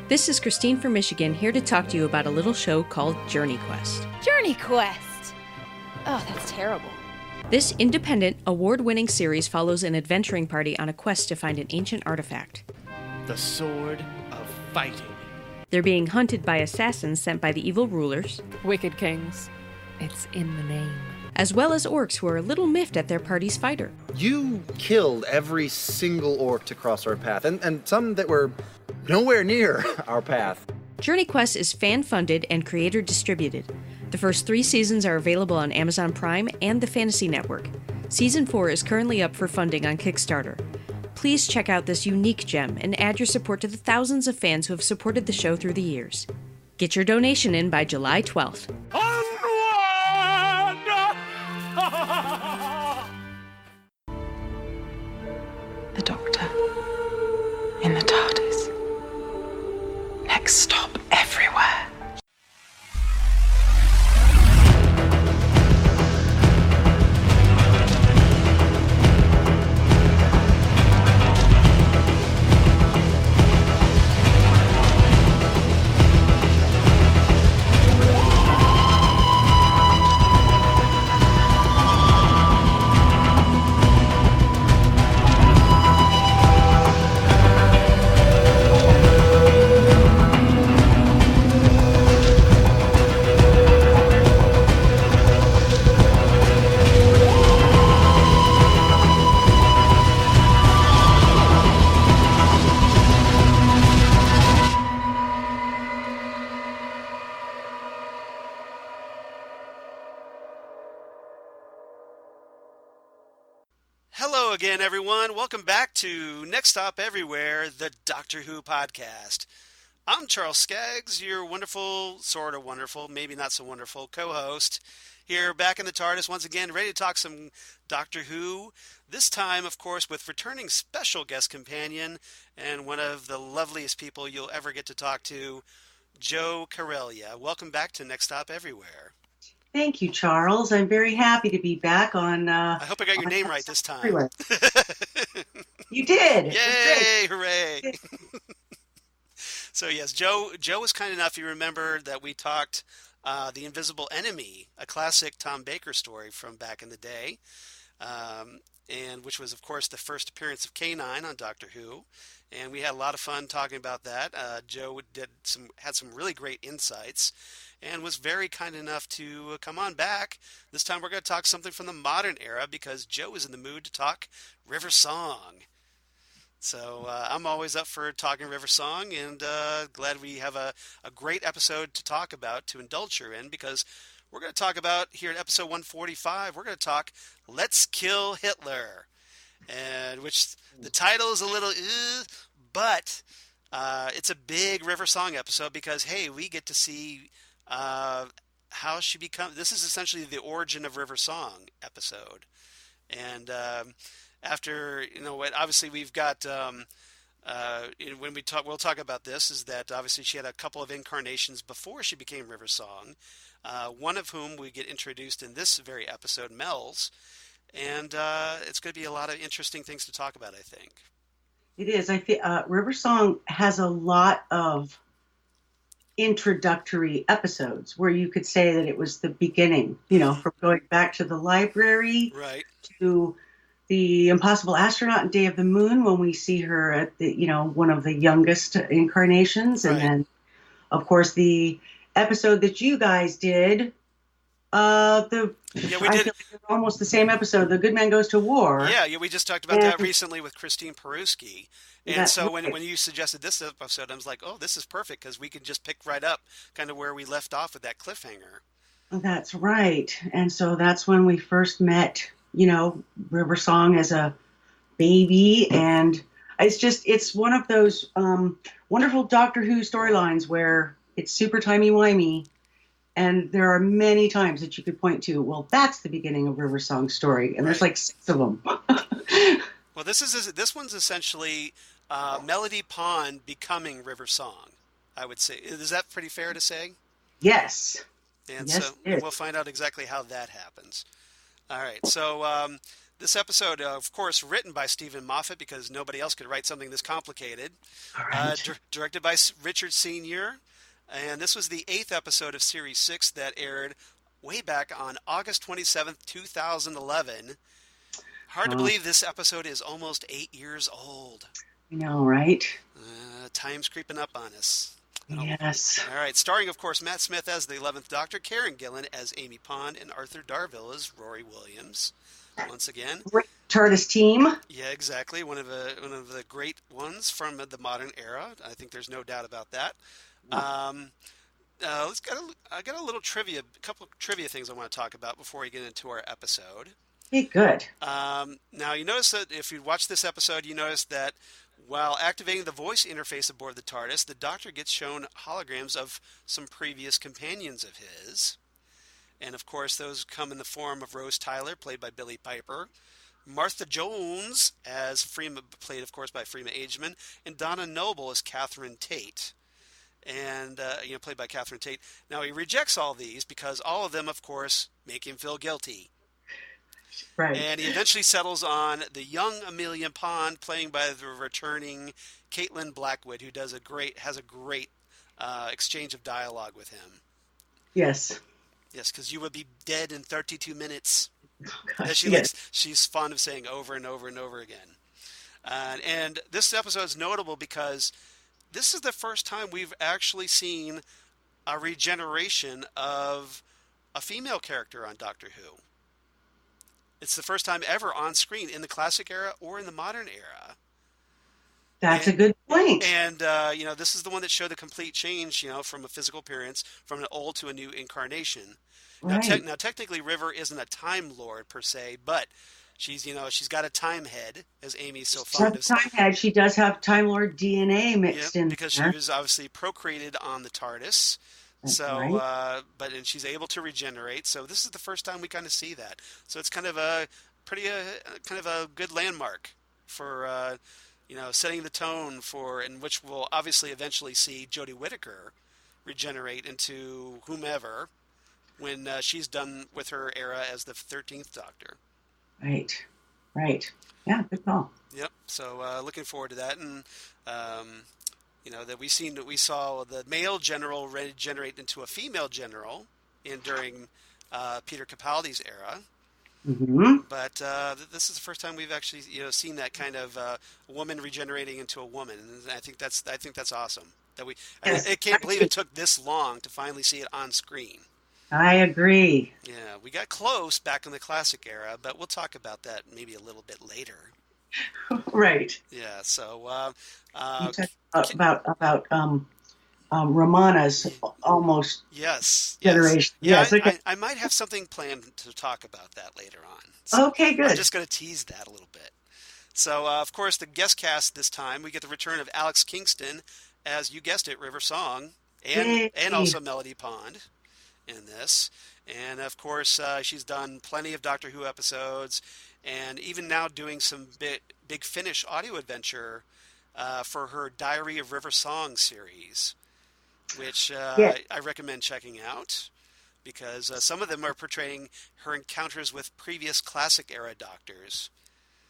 This is Christine from Michigan, here to talk to you about a little show called Journey Quest. Journey Quest! Oh, that's terrible. This independent, award-winning series follows an adventuring party on a quest to find an ancient artifact. The Sword of Fighting. They're being hunted by assassins sent by the evil rulers. Wicked kings. It's in the name. As well as orcs who are a little miffed at their party's fighter. You killed every single orc to cross our path, and some that were nowhere near our path. Journey Quest is fan-funded and creator-distributed. The first 3 seasons are available on Amazon Prime and the Fantasy Network. Season 4 is currently up for funding on Kickstarter. Please check out this unique gem and add your support to the thousands of fans who have supported the show through the years. Get your donation in by July 12th. The Doctor. In the TARDIS. Next stop everywhere. Hello again, everyone. Welcome back to Next Stop Everywhere, the Doctor Who podcast. I'm Charles Skaggs, your wonderful, sort of wonderful, maybe not so wonderful co-host, here back in the TARDIS once again, ready to talk some Doctor Who. This time, of course, with returning special guest companion and one of the loveliest people you'll ever get to talk to, Jo Karelja. Welcome back to Next Stop Everywhere. Thank you, Charles. I'm very happy to be back on... I hope I got your name right this time. You did. Yay! Hooray! So yes, Jo was kind enough, you remember, that we talked The Invisible Enemy, a classic Tom Baker story from back in the day, and which was, of course, the first appearance of K9 on Doctor Who. And we had a lot of fun talking about that. Jo had some really great insights and was very kind enough to come on back. This time we're going to talk something from the modern era because Jo is in the mood to talk River Song. So I'm always up for talking River Song, and glad we have a great episode to talk about, to indulge her in, because we're going to talk about, here at episode 145, we're going to talk Let's Kill Hitler. And which the title is a little, but it's a big River Song episode because, hey, we get to see how she this is essentially the origin of River Song episode. And after, obviously we've got, when we'll talk about this, is that obviously she had a couple of incarnations before she became River Song, one of whom we get introduced in this very episode, Mels. And it's going to be a lot of interesting things to talk about, I think. It is. I feel River Song has a lot of introductory episodes where you could say that it was the beginning, from going back to the library, right, to the Impossible Astronaut and Day of the Moon when we see her at the, one of the youngest incarnations. And then, of course, the episode that you guys did, we did almost the same episode, The Good Man Goes to War. Yeah, we just talked about that recently with Christine Peruski. And so right. when you suggested this episode, I was like, oh, this is perfect because we can just pick right up kind of where we left off with that cliffhanger. That's right. And so that's when we first met, River Song as a baby. And it's one of those wonderful Doctor Who storylines where it's super timey-wimey. And there are many times that you could point to, well, that's the beginning of River Song's story. And there's like 6 of them. Well, this one's essentially Melody Pond becoming River Song, I would say. Is that pretty fair to say? Yes. And yes, so we'll find out exactly how that happens. All right. So This episode, of course, written by Stephen Moffat because nobody else could write something this complicated. All right. Directed by Richard Senior, and this was the 8th episode of Series 6 that aired way back on August 27th, 2011. Hard to believe this episode is almost 8 years old. I know, right? Time's creeping up on us. Yes. All right, starring, of course, Matt Smith as the 11th Doctor, Karen Gillan as Amy Pond, and Arthur Darvill as Rory Williams. Once again, Great TARDIS team. yeah, exactly. One of the great ones from the modern era. I think there's no doubt about that. I got a couple of trivia things I want to talk about before we get into our episode. Hey, good. Now, you notice that if you watch this episode, you notice that while activating the voice interface aboard the TARDIS, the Doctor gets shown holograms of some previous companions of his. And, of course, those come in the form of Rose Tyler, played by Billie Piper, Martha Jones, played, of course, by Freema Agyeman, and Donna Noble as Catherine Tate, and played by Catherine Tate. Now, he rejects all these because all of them, of course, make him feel guilty. Right. And he eventually settles on the young Amelia Pond, playing by the returning Caitlin Blackwood, who has a great exchange of dialogue with him. Yes. Yes, because you would be dead in 32 minutes. Oh, As gosh, she's fond of saying over and over and over again. And this episode is notable because this is the first time we've actually seen a regeneration of a female character on Doctor Who. It's the first time ever on screen in the classic era or in the modern era. That's a good point. And, this is the one that showed the complete change, from a physical appearance, from an old to a new incarnation. Right. Now, technically, River isn't a Time Lord, per se, but she's got a time head, as Amy's so fond of saying. Time head. She does have Time Lord DNA mixed in because there. she was obviously procreated on the TARDIS. That's So, right. and she's able to regenerate. So this is the first time we kind of see that. So it's kind of a good landmark for, setting the tone in which we'll obviously eventually see Jodie Whittaker regenerate into whomever when she's done with her era as the 13th Doctor. Right. Yeah, good call. Yep. So looking forward to that, and that we saw the male general regenerate into a female general during Peter Capaldi's era. Mm-hmm. But this is the first time we've actually seen that kind of woman regenerating into a woman, and I think that's awesome. I can't believe it took this long to finally see it on screen. I agree. Yeah, we got close back in the classic era, but we'll talk about that maybe a little bit later. Right. Yeah. So You talked about Romana's almost generation. Yeah, Okay. I might have something planned to talk about that later on. So Okay, good. I'm just going to tease that a little bit. So, of course, the guest cast this time, we get the return of Alex Kingston as, you guessed it, River Song, and also Melody Pond in this. And, of course, she's done plenty of Doctor Who episodes, and even now doing some Big Finish audio adventure for her Diary of River Song series, which I recommend checking out, because some of them are portraying her encounters with previous classic era Doctors.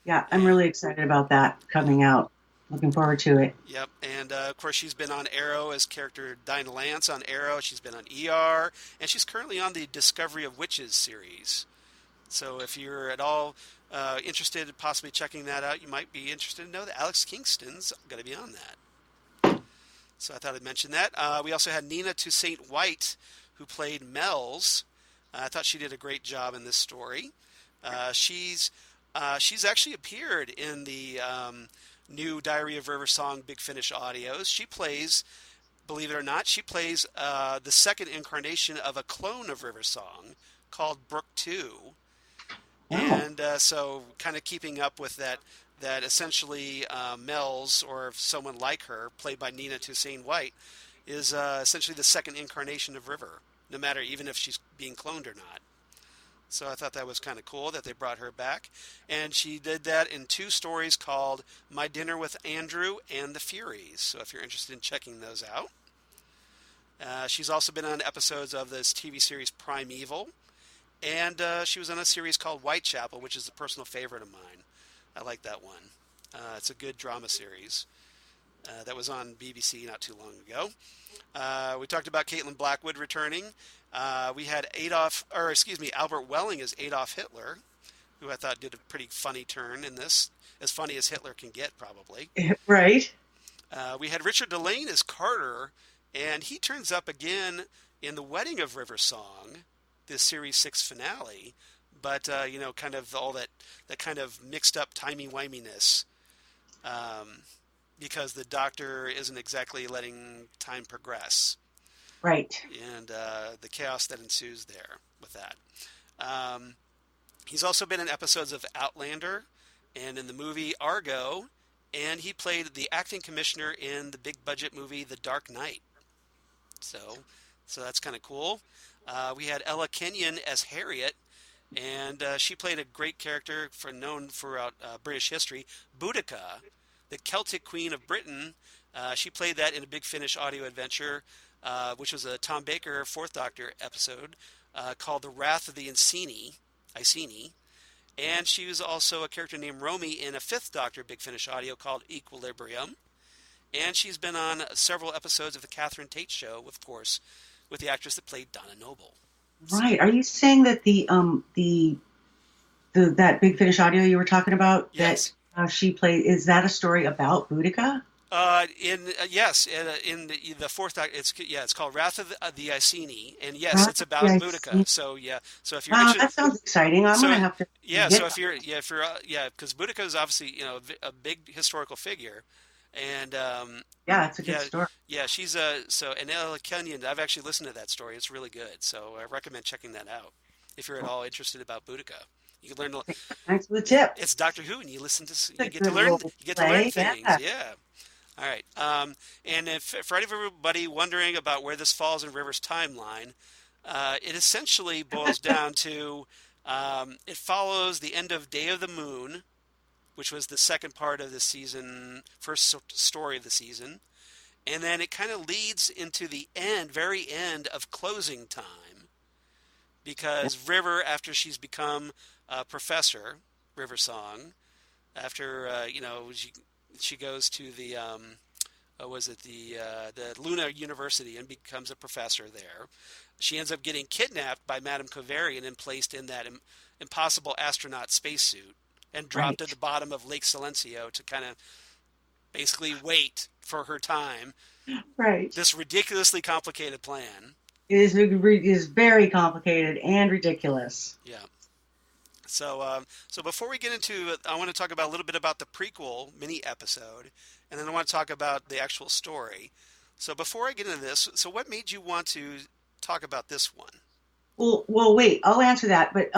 Yeah, I'm really excited about that coming out. Looking forward to it. Yep, and of course she's been on Arrow as character Dinah Lance on Arrow. She's been on ER, and she's currently on the Discovery of Witches series. So if you're at all interested in possibly checking that out, you might be interested to know that Alex Kingston's going to be on that. So I thought I'd mention that. We also had Nina Toussaint-White, who played Mels. I thought she did a great job in this story. She's actually appeared in the new Diary of River Song Big Finish audios. She plays, believe it or not, the second incarnation of a clone of River Song called Brook 2. Oh. And so kind of keeping up with that essentially Mels, or someone like her, played by Nina Toussaint-White, is essentially the second incarnation of River, no matter even if she's being cloned or not. So I thought that was kind of cool that they brought her back. And she did that in 2 stories called My Dinner with Andrew and The Furies. So if you're interested in checking those out. She's also been on episodes of this TV series Primeval. And she was on a series called Whitechapel, which is a personal favorite of mine. I like that one. It's a good drama series that was on BBC not too long ago. We talked about Caitlin Blackwood returning. We had Albert Welling as Adolf Hitler, who I thought did a pretty funny turn in this, as funny as Hitler can get, probably. Right. We had Richard Delane as Carter, and he turns up again in The Wedding of River Song, this series 6 finale, but kind of all that kind of mixed up timey-wiminess, because the Doctor isn't exactly letting time progress. Right. And the chaos that ensues there with that. He's also been in episodes of Outlander and in the movie Argo, and he played the acting commissioner in the big budget movie The Dark Knight. So that's kind of cool. We had Ella Kenyon as Harriet, and she played a great character known throughout British history, Boudica, the Celtic Queen of Britain. She played that in a Big Finish audio adventure, which was a Tom Baker 4th Doctor episode called The Wrath of the Iceni. And she was also a character named Romy in a 5th Doctor Big Finish audio called Equilibrium. And she's been on several episodes of The Catherine Tate Show, of course, with the actress that played Donna Noble. Right. Are you saying that that Big Finish audio you were talking about, yes, that she played, is that a story about Boudica? Yes, in the 4th Doctor, it's called Wrath of the Iceni, and yes, it's about Boudica. So if you're that sounds exciting. I'm gonna have to. Because Boudica is obviously a big historical figure, and it's a good story. Yeah, she's and Ella Kenyon. I've actually listened to that story. It's really good. So I recommend checking that out if you're at all interested about Boudica. You can learn. Thanks for the tip. It's Doctor Who, and you get to learn things. Yeah. All right. And for everybody wondering about where this falls in River's timeline, it essentially boils down to it follows the end of Day of the Moon, which was the second part of the season, first story of the season. And then it kind of leads into the very end of Closing Time, because River, after she's become a professor, River Song, after, she goes to the the Luna University and becomes a professor there. She ends up getting kidnapped by Madame Kovarian and placed in that impossible astronaut spacesuit and dropped at the bottom of Lake Silencio to kind of basically wait for her time. Right. This ridiculously complicated plan. It is very complicated and ridiculous. Yeah. So before we get into it, I want to talk about a little bit about the prequel mini episode, and then I want to talk about the actual story. So before I get into this, so what made you want to talk about this one? Well, wait, I'll answer that. But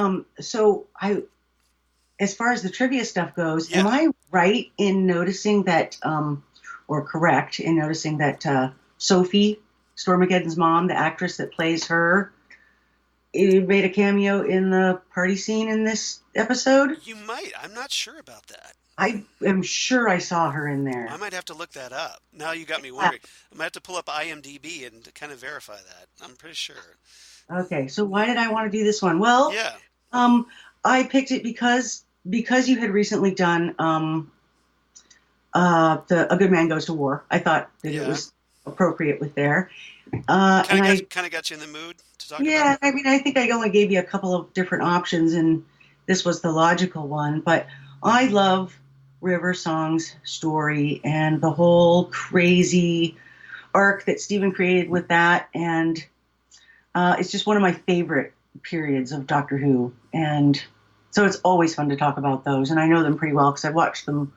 as far as the trivia stuff goes, am I right in noticing that, or correct in noticing that Sophie, Stormageddon's mom, the actress that plays her, made a cameo in the party scene in this episode? You might. I'm not sure about that. I am sure I saw her in there. I might have to look that up. Now you got me wondering. I might have to pull up IMDb and kind of verify that. I'm pretty sure. Okay, so why did I want to do this one? Well, I picked it because you had recently done A Good Man Goes to War. I thought that it was appropriate with there. Kind of got you in the mood to talk about it? Yeah, I mean, I think I only gave you a couple of different options, and this was the logical one. But I love River Song's story and the whole crazy arc that Stephen created with that. And it's just one of my favorite periods of Doctor Who. And so it's always fun to talk about those. And I know them pretty well because I've watched them,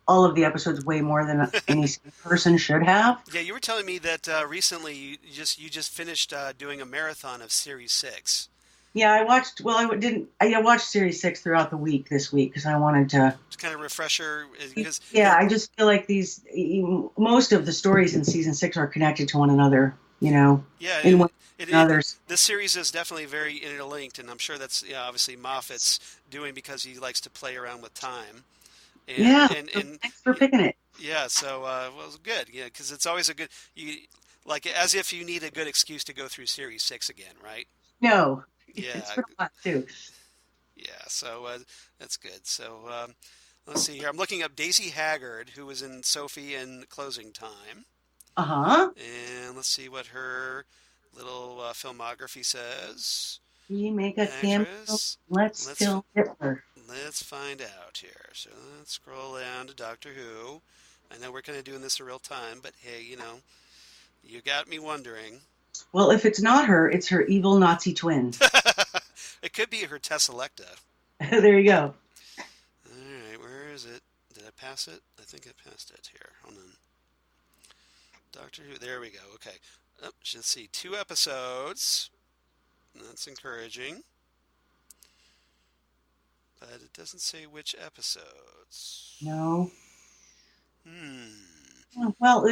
all of the episodes, way more than any person should have. Yeah, you were telling me that recently you just finished doing a marathon of Series 6. Yeah, I watched Series 6 throughout the week this week because I wanted to... It's kind of refresher. I just feel like most of the stories in Season 6 are connected to one another, Yeah, others. This series is definitely very interlinked, and I'm sure that's obviously Moffat's doing because he likes to play around with time. And thanks for picking it. Yeah, so it was good. Yeah, because it's always a good... as if you need a good excuse to go through Series 6 again, right? No. Yeah. It's been a lot too. Yeah, so that's good. So let's see here. I'm looking up Daisy Haggard, who was in Sophie in Closing Time. Uh-huh. And let's see what her little filmography says. You make a cameo. Actress. Let's kill Hitler. Let's find out here. So let's scroll down to Doctor Who. I know we're kind of doing this in real time, but hey, you got me wondering. Well, if it's not her, it's her evil Nazi twin. It could be her Tesselecta. There you go. All right, where is it? Did I pass it? I think I passed it here. Hold on. Doctor Who. There we go. Okay. Oh, let's see. 2 episodes. That's encouraging. But it doesn't say which episodes. No. Well,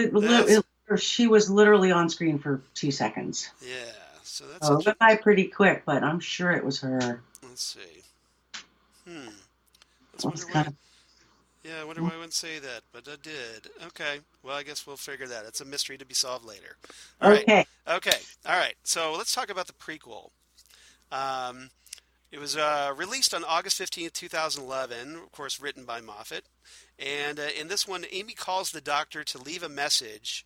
she was literally on screen for 2 seconds. Yeah. So that's. It went by pretty quick, but I'm sure it was her. Let's see. Yeah, I wonder why I wouldn't say that, but I did. Okay. Well, I guess we'll figure that. It's a mystery to be solved later. All right. Okay. All right. So let's talk about the prequel. It was released on August 15th, 2011, of course, written by Moffat. And in this one, Amy calls the Doctor to leave a message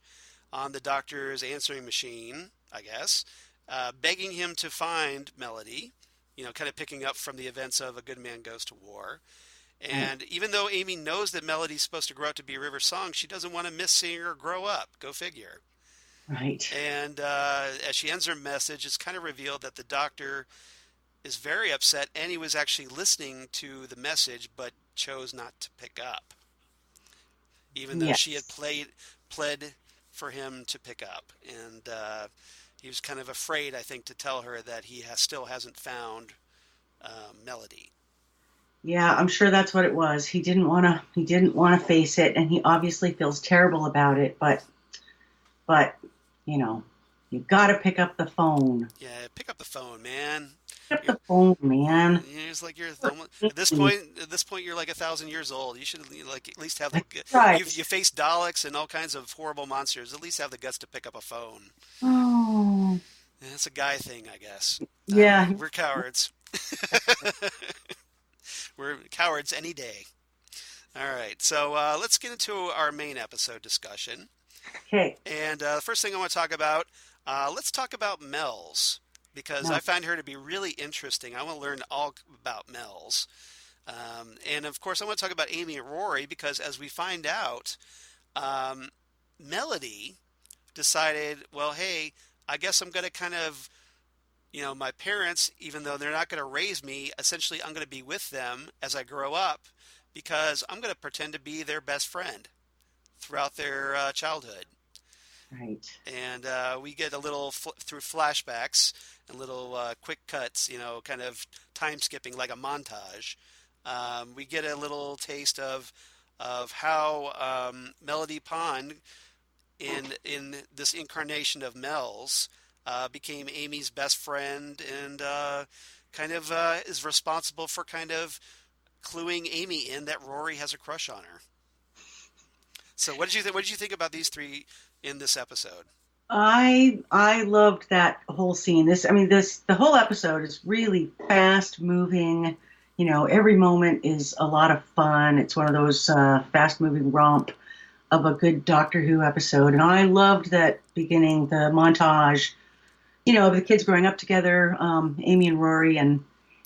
on the Doctor's answering machine, I guess, begging him to find Melody, kind of picking up from the events of A Good Man Goes to War. And even though Amy knows that Melody's supposed to grow up to be a River Song, she doesn't want to miss seeing her grow up. Go figure. Right. And as she ends her message, it's kind of revealed that the Doctor is very upset, and he was actually listening to the message, but chose not to pick up, even though she had pled for him to pick up. And he was kind of afraid, I think, to tell her that he still hasn't found Melody. Yeah, I'm sure that's what it was. He didn't want to face it, and he obviously feels terrible about it. But you've got to pick up the phone. Yeah, pick up the phone, man. Pick up the phone, man. It's like you're at this point you're like 1,000 years old. You should at least have you face Daleks and all kinds of horrible monsters. At least have the guts to pick up a phone. Oh, It's a guy thing, I guess. Yeah, we're cowards. We're cowards any day. All right, so let's get into our main episode discussion. Okay. And the first thing I want to talk about, let's talk about Mels, because I find her to be really interesting. I want to learn all about Mels. And, of course, I want to talk about Amy and Rory, because as we find out, Melody decided, well, hey, I guess I'm going to kind of, my parents, even though they're not going to raise me, essentially I'm going to be with them as I grow up, because I'm going to pretend to be their best friend throughout their childhood. Right. And we get a little through flashbacks and little quick cuts, kind of time skipping like a montage. We get a little taste of how Melody Pond in this incarnation of Mels became Amy's best friend, and kind of is responsible for kind of cluing Amy in that Rory has a crush on her. So what did you think? What did you think about these three in this episode? I loved that whole scene. The whole episode is really fast moving. Every moment is a lot of fun. It's one of those fast moving romp of a good Doctor Who episode. And I loved that beginning, the montage, of the kids growing up together, Amy and Rory and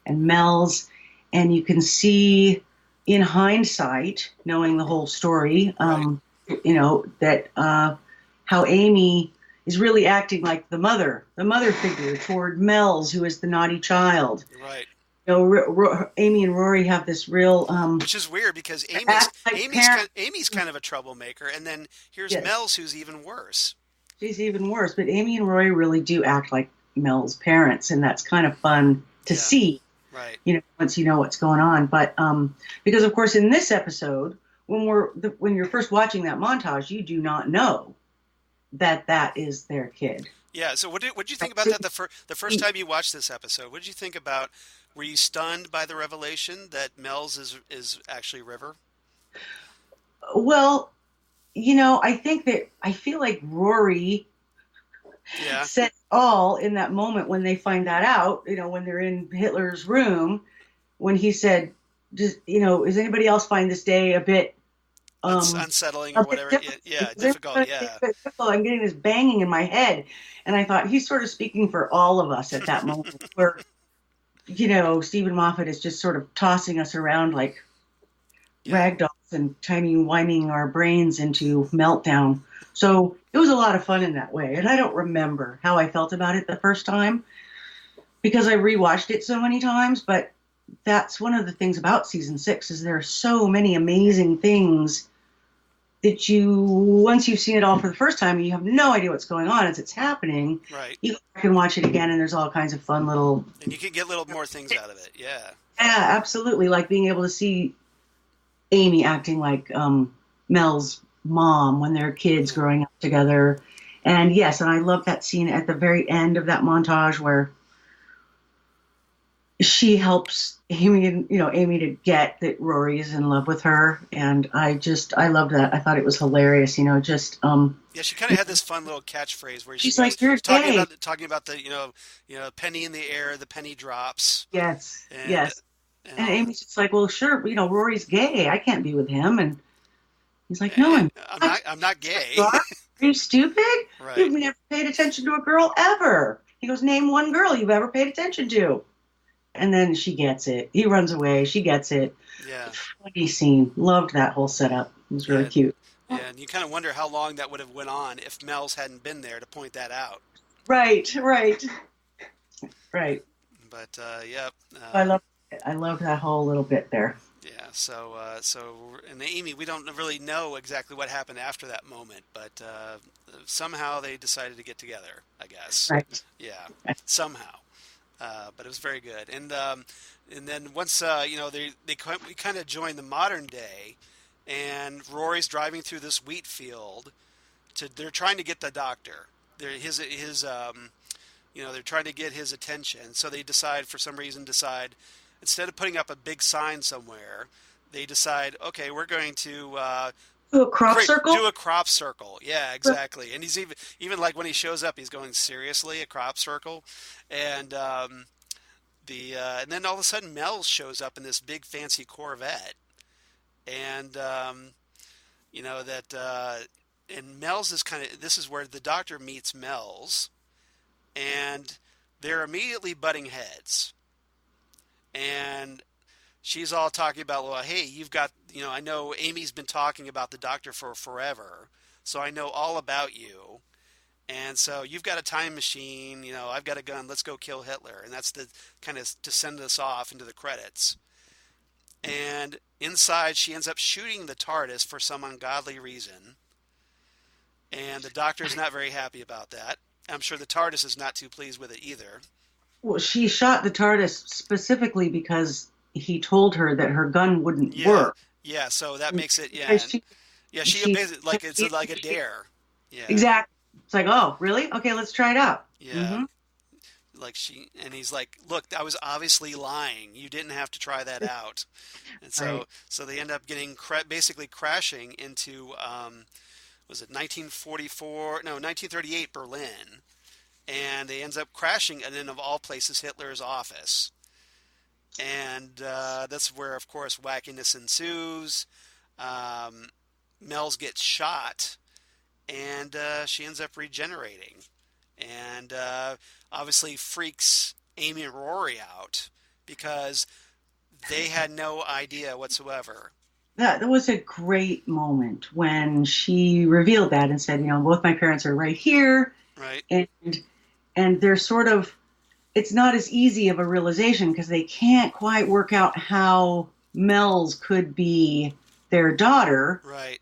Mels. And you can see in hindsight, knowing the whole story, that how Amy is really acting like the mother figure toward Mels, who is the naughty child. Right. Amy and Rory have this real, which is weird, because Amy's kind of a troublemaker, and then here's Mels, who's even worse. She's even worse, but Amy and Rory really do act like Mel's parents, and that's kind of fun to see. Right. Once you know what's going on, but because of course in this episode, when you're first watching that montage, you do not know that is their kid. Yeah. So what did you think about that the first time you watched this episode? What did you think about? Were you stunned by the revelation that Mels is actually River? Well, I think that I feel like Rory Yeah. said it all in that moment when they find that out, when they're in Hitler's room, when he said, just, is anybody else find this day a bit Unsettling or a bit whatever. difficult? Yeah, Is difficult. everybody Yeah. a bit difficult? I'm getting this banging in my head. And I thought he's sort of speaking for all of us at that moment where, Stephen Moffat is just sort of tossing us around like rag dolls and tiny whining our brains into meltdown. So it was a lot of fun in that way. And I don't remember how I felt about it the first time because I rewatched it so many times. But that's one of the things about season 6 is there are so many amazing things that once you've seen it all for the first time, you have no idea what's going on as it's happening. Right. You can watch it again and there's all kinds of fun little... And you can get little more things out of it. Yeah. Yeah, absolutely. Like being able to see Amy acting like Mel's mom when they're kids growing up together. And yes, and I love that scene at the very end of that montage where she helps Amy to get that Rory is in love with her. And I love that. I thought it was hilarious, Yeah, she kind of had this fun little catchphrase where she's like, "You're gay." Talking about the penny in the air, the penny drops. Yes, yes. And Amy's just like, "Well, sure, Rory's gay. I can't be with him." And he's like, "No, I'm not gay." Are you stupid? Right. You've never paid attention to a girl ever. He goes, "Name one girl you've ever paid attention to." And then she gets it. He runs away. She gets it. Yeah. Funny scene. Loved that whole setup. It was really cute. Yeah, and you kind of wonder how long that would have went on if Mels hadn't been there to point that out. Right. But yep. I love that whole little bit there. Yeah. So and Amy, we don't really know exactly what happened after that moment, but somehow they decided to get together, I guess. Right. Yeah. Somehow. But it was very good. And then once we kind of join the modern day, and Rory's driving through this wheat field. They're trying to get the doctor. They're trying to get his attention. So they decide instead of putting up a big sign somewhere, they decide, okay, we're going to do a crop circle. Do a crop circle. Yeah, exactly. And he's even like when he shows up, he's going, seriously, a crop circle, and and then all of a sudden Mels shows up in this big fancy Corvette, and and Mels is this is where the doctor meets Mels, and they're immediately butting heads, and she's all talking about, well, hey, you've got, I know Amy's been talking about the doctor for forever, so I know all about you. And so you've got a time machine, I've got a gun, let's go kill Hitler. And that's the kind of to send us off into the credits. And inside, she ends up shooting the TARDIS for some ungodly reason. And the doctor's not very happy about that. I'm sure the TARDIS is not too pleased with it either. Well, she shot the TARDIS specifically because he told her that her gun wouldn't work. Yeah, so that makes it, she basically, it's like a dare. Yeah. Exactly. It's like, oh, really? Okay, let's try it out. Yeah. Mm-hmm. And he's like, look, I was obviously lying. You didn't have to try that out. And so they end up basically crashing into, was it 1938 Berlin. And they ends up crashing in, of all places, Hitler's office. And that's where, of course, wackiness ensues. Mels gets shot, and she ends up regenerating. And obviously freaks Amy and Rory out because they had no idea whatsoever. That was a great moment when she revealed that and said, both my parents are right here. Right. And they're sort of, it's not as easy of a realization because they can't quite work out how Mels could be their daughter. Right.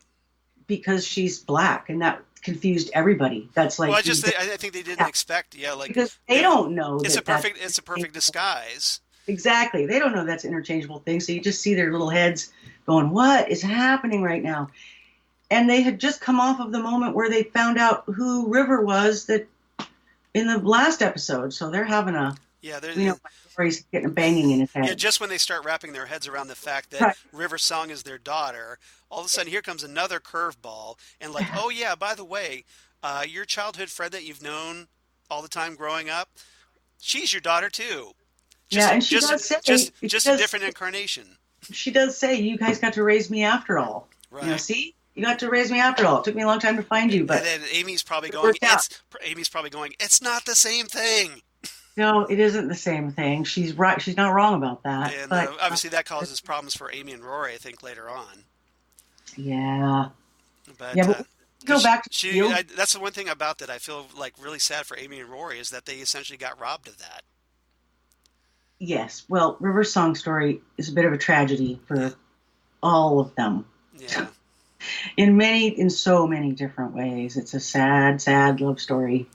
Because she's black, and that confused everybody. That's like, well, I think they didn't expect, because they don't know. It's a perfect disguise. Exactly. They don't know that's an interchangeable thing. So you just see their little heads going, what is happening right now? And they had just come off of the moment where they found out who River was that in the last episode. So they're having he's getting a banging in his head. Yeah, just when they start wrapping their heads around the fact that River Song is their daughter, all of a sudden here comes another curveball, and like, oh yeah, by the way, your childhood friend that you've known all the time growing up, she's your daughter too. Yeah, and she does say Just a different incarnation. She does say, "You guys got to raise me after all." Right. See, you got to raise me after all. It took me a long time to find you, but and then Amy's probably going, it's not the same thing. No, it isn't the same thing. She's right. She's not wrong about that. And but obviously that causes problems for Amy and Rory, I think, later on. Yeah. But, but go back to that's the one thing about that I feel like really sad for Amy and Rory is that they essentially got robbed of that. Yes. Well, River's song story is a bit of a tragedy for all of them. Yeah. In so many different ways. It's a sad, sad love story.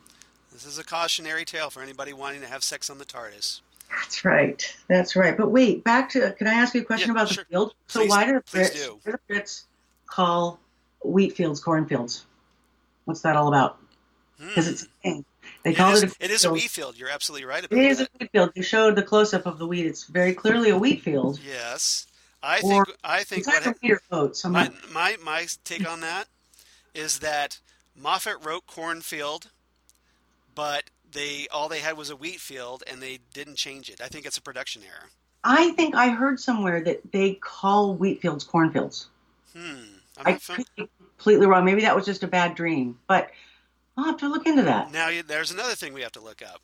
This is a cautionary tale for anybody wanting to have sex on the TARDIS. That's right. That's right. But wait, back to, can I ask you a question about the field? So please, why do the Brits call wheat fields cornfields? What's that all about? Because it's a thing. It is a wheat field. You're absolutely right about that. It is a wheat field. They showed the close-up of the wheat. It's very clearly a wheat field. My take on that is that Moffat wrote cornfield, but all they had was a wheat field, and they didn't change it. I think it's a production error. I think I heard somewhere that they call wheat fields cornfields. I could be completely wrong. Maybe that was just a bad dream, but I'll have to look into that. Now, there's another thing we have to look up.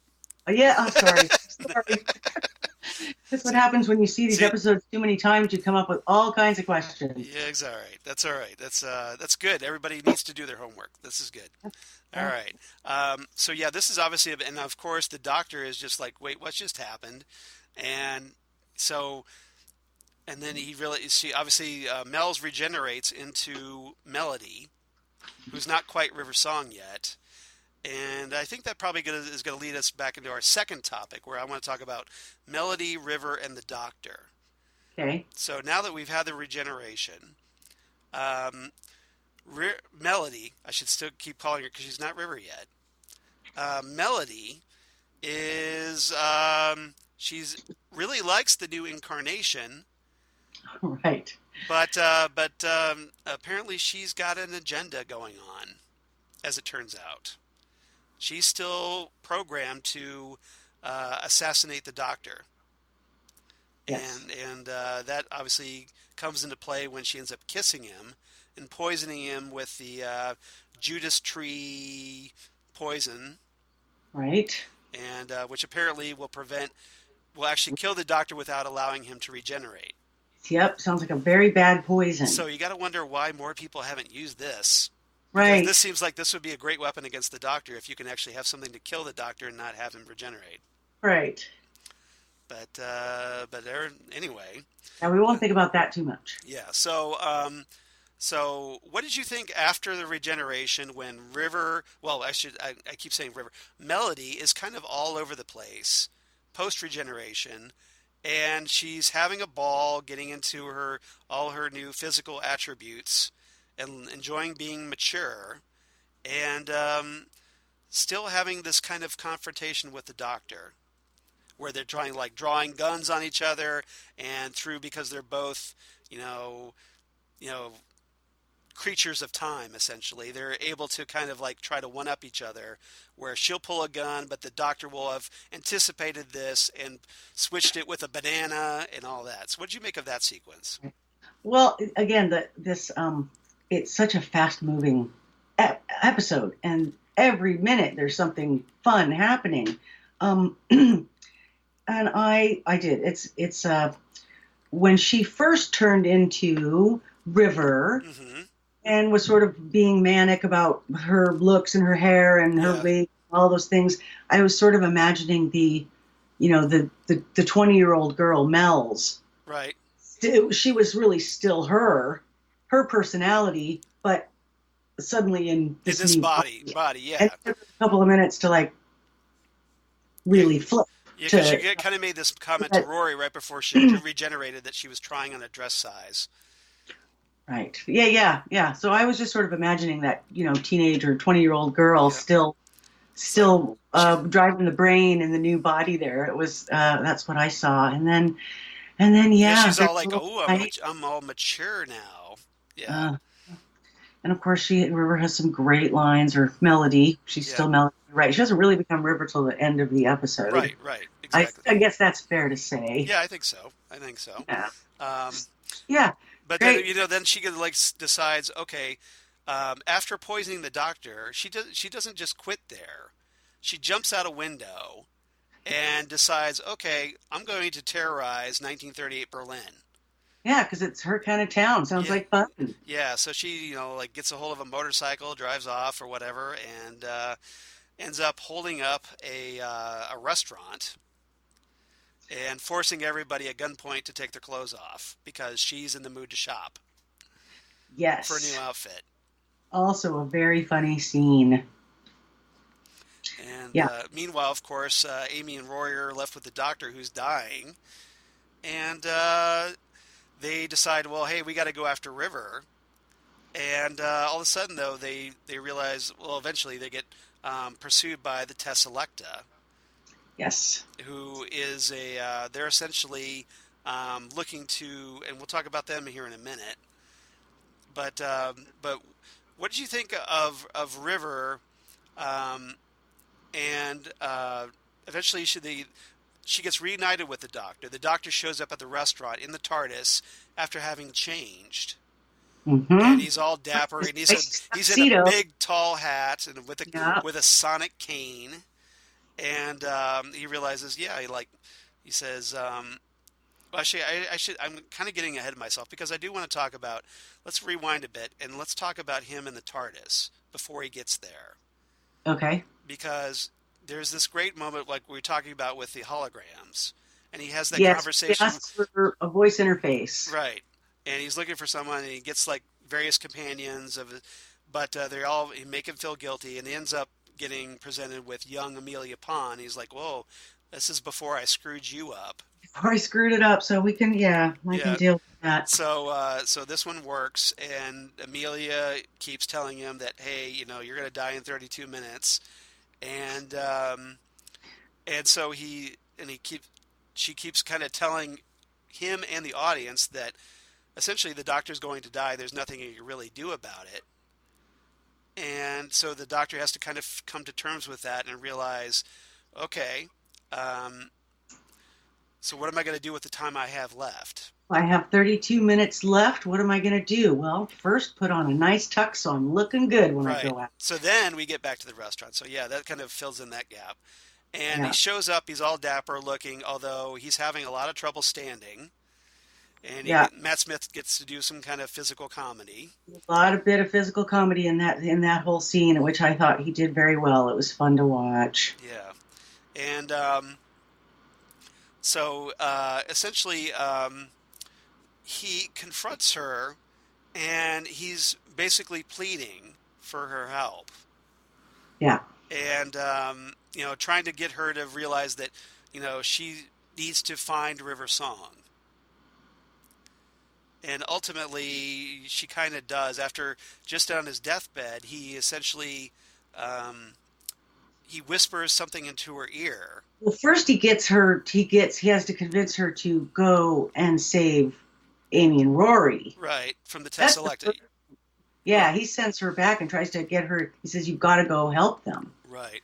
Yeah, I'm sorry. That's what happens when you see these episodes too many times. You come up with all kinds of questions. Yeah, it's all right. That's good. Everybody needs to do their homework. This is good. All right. So yeah, this is obviously, and of course the Doctor is just like, wait, what just happened? And so, and then Mels regenerates into Melody, who's not quite River Song yet. And I think that probably is going to lead us back into our second topic, where I want to talk about Melody, River, and the Doctor. Okay. So now that we've had the regeneration, Melody, I should still keep calling her because she's not River yet. Melody is, she's really likes the new incarnation. Right. But apparently she's got an agenda going on, as it turns out. She's still programmed to assassinate the Doctor. Yes. And that obviously comes into play when she ends up kissing him and poisoning him with the Judas tree poison. Right. And which apparently will actually kill the Doctor without allowing him to regenerate. Yep, sounds like a very bad poison. So you got to wonder why more people haven't used this. Right. Because this seems like this would be a great weapon against the Doctor if you can actually have something to kill the Doctor and not have him regenerate. Right. But anyway. Now we won't think about that too much. Yeah. So what did you think after the regeneration when River? Well, I keep saying River. Melody is kind of all over the place post regeneration, and she's having a ball, getting into all her new physical attributes, and enjoying being mature, and still having this kind of confrontation with the Doctor, where they're drawing guns on each other, and because they're both, creatures of time, essentially. They're able to kind of try to one-up each other, where she'll pull a gun, but the Doctor will have anticipated this and switched it with a banana and all that. So what did you make of that sequence? Well, again, it's such a fast-moving episode, and every minute there's something fun happening. And I did. It's when she first turned into River, mm-hmm. and was sort of being manic about her looks and her hair and her weight, all those things. I was sort of imagining the 20-year-old girl Mels. Right. She was really still her personality, but suddenly in this body, yeah. And it took a couple of minutes to really flip. Yeah, because she kind of made this comment to Rory right before she regenerated that she was trying on a dress size. Right. Yeah. So I was just sort of imagining that, teenage or 20-year-old girl still driving the brain in the new body there. It was, that's what I saw. And then, she's all like, I'm all mature now. Yeah. And of course, River has some great lines or melody. She's Yeah. still melody, right? She doesn't really become River till the end of the episode. Right, exactly. I guess that's fair to say. Yeah, I think so. Yeah. Um, Yeah. but Great. then, you know, then she like decides, okay, after poisoning the doctor, she doesn't just quit there. She jumps out a window and decides, okay, I'm going to terrorize 1938 Berlin. Yeah, because it's her kind of town. Sounds Yeah. like fun. Yeah, so she, you know, like gets a hold of a motorcycle, drives off or whatever, and ends up holding up a restaurant and forcing everybody at gunpoint to take their clothes off because she's in the mood to shop Yes. for a new outfit. Also a very funny scene. And Yeah. Meanwhile, of course, Amy and Rory are left with the doctor who's dying, and they decide, well, hey, we got to go after River. And all of a sudden, though, they realize, well, eventually they get pursued by the Tesselecta, Yes. who is they're essentially looking to, and we'll talk about them here in a minute. But what did you think of River? And eventually she gets reunited with the doctor. The doctor shows up at the restaurant in the TARDIS after having changed. Mm-hmm. And he's all dapper, and he's in a big tall hat and with a sonic cane, and he realizes, yeah, he says, actually, I'm kind of getting ahead of myself because I do want to talk about. Let's rewind a bit and let's talk about him in the TARDIS before he gets there. Okay. Because there's this great moment, like we were talking about with the holograms, and he has that conversation. He asks for a voice interface. Right. And he's looking for someone, and he gets like various companions but they all make him feel guilty, and he ends up getting presented with young Amelia Pond. He's like, "Whoa, this is before I screwed you up." Before I screwed it up, so we can, I can deal with that. So this one works, and Amelia keeps telling him that, hey, you know, you're going to die in 32 minutes, and so she keeps kind of telling him and the audience that essentially the doctor's going to die. There's nothing you can really do about it. And so the doctor has to kind of come to terms with that and realize, okay, so what am I going to do with the time I have left? I have 32 minutes left. What am I going to do? Well, first put on a nice tux so I'm looking good when I go out. So then we get back to the restaurant. So yeah, that kind of fills in that gap. And he shows up. He's all dapper looking, although he's having a lot of trouble standing. And Matt Smith gets to do some kind of physical comedy. A bit of physical comedy in that whole scene, which I thought he did very well. It was fun to watch. Yeah. And so essentially he confronts her, and he's basically pleading for her help. Yeah. And trying to get her to realize that, she needs to find River Song. And ultimately, she kind of does. After just on his deathbed, he essentially he whispers something into her ear. Well, first he has to convince her to go and save Amy and Rory. Right, from the Tesselecta. Yeah, he sends her back and tries to get her. He says, "You've got to go help them." Right.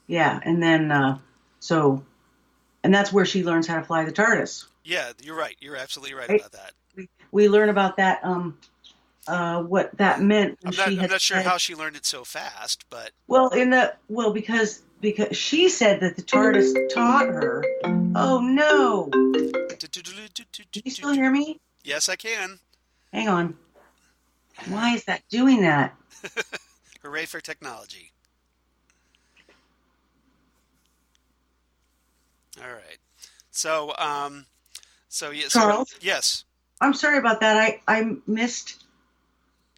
Yeah, and then and that's where she learns how to fly the TARDIS. Yeah, you're right. You're absolutely right about that. We learn about that. What that meant. I'm not sure how she learned it so fast, but because she said that the TARDIS taught her. Oh no! Can you still hear me? Yes, I can. Hang on. Why is that doing that? Hooray for technology. All right. So yeah. Charles? Yes. I'm sorry about that. I missed.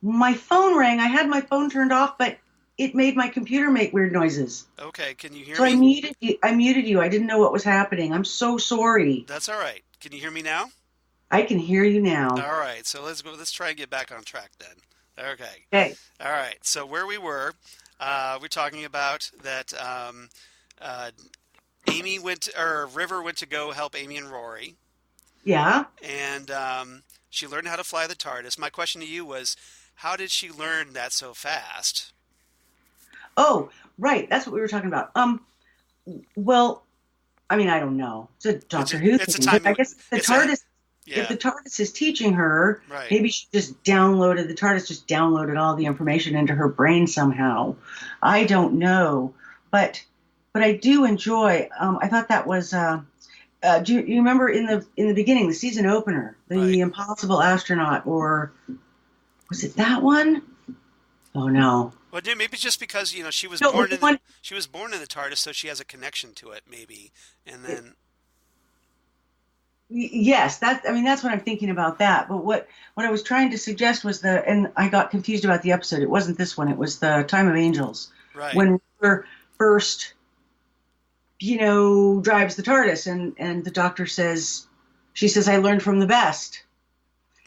My phone rang. I had my phone turned off, but it made my computer make weird noises. Okay. Can you hear me? So I muted you. I didn't know what was happening. I'm so sorry. That's all right. Can you hear me now? I can hear you now. All right. So let's try and get back on track then. Okay. Okay. All right. So where we were talking about that River went to go help Amy and Rory. Yeah. And she learned how to fly the TARDIS. My question to you was, how did she learn that so fast? Oh, right. That's what we were talking about. Well, I mean, I don't know. It's a Doctor Who It's a thing. time. But I guess the TARDIS. Yeah. If the TARDIS is teaching her, Right. maybe she just downloaded the TARDIS just downloaded all the information into her brain somehow. I don't know, but I do enjoy. I thought that was. Do you remember in the beginning, the season opener, the Right. Impossible Astronaut, or was it that one? Oh no. Well, dude, maybe just because she was No, born the in one- she was born in the TARDIS, so she has a connection to it, maybe, and then. Yes, that's what I'm thinking about that. But what I was trying to suggest was and I got confused about the episode. It wasn't this one. It was the Time of Angels. Right. When River first, drives the TARDIS, and the Doctor she says, I learned from the best.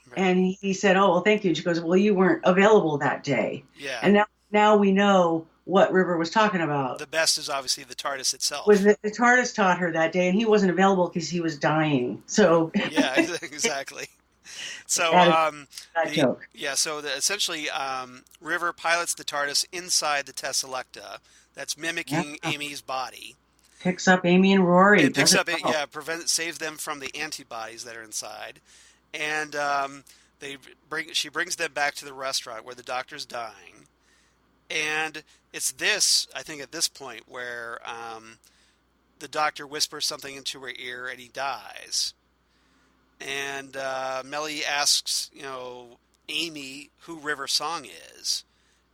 Right. And he said, oh, well, thank you. And she goes, well, you weren't available that day. Yeah. And now we know what River was talking about. The best is obviously the TARDIS itself. Was that the TARDIS taught her that day, and he wasn't available because he was dying. So Yeah, exactly. So that joke. Yeah, so essentially, River pilots the TARDIS inside the Tesselecta. That's mimicking Amy's body. Picks up Amy and Rory. It picks up it, yeah, saves them from the antibodies that are inside, and she brings them back to the restaurant where the Doctor's dying, and it's I think at this point where the Doctor whispers something into her ear and he dies, and Mellie asks Amy who River Song is,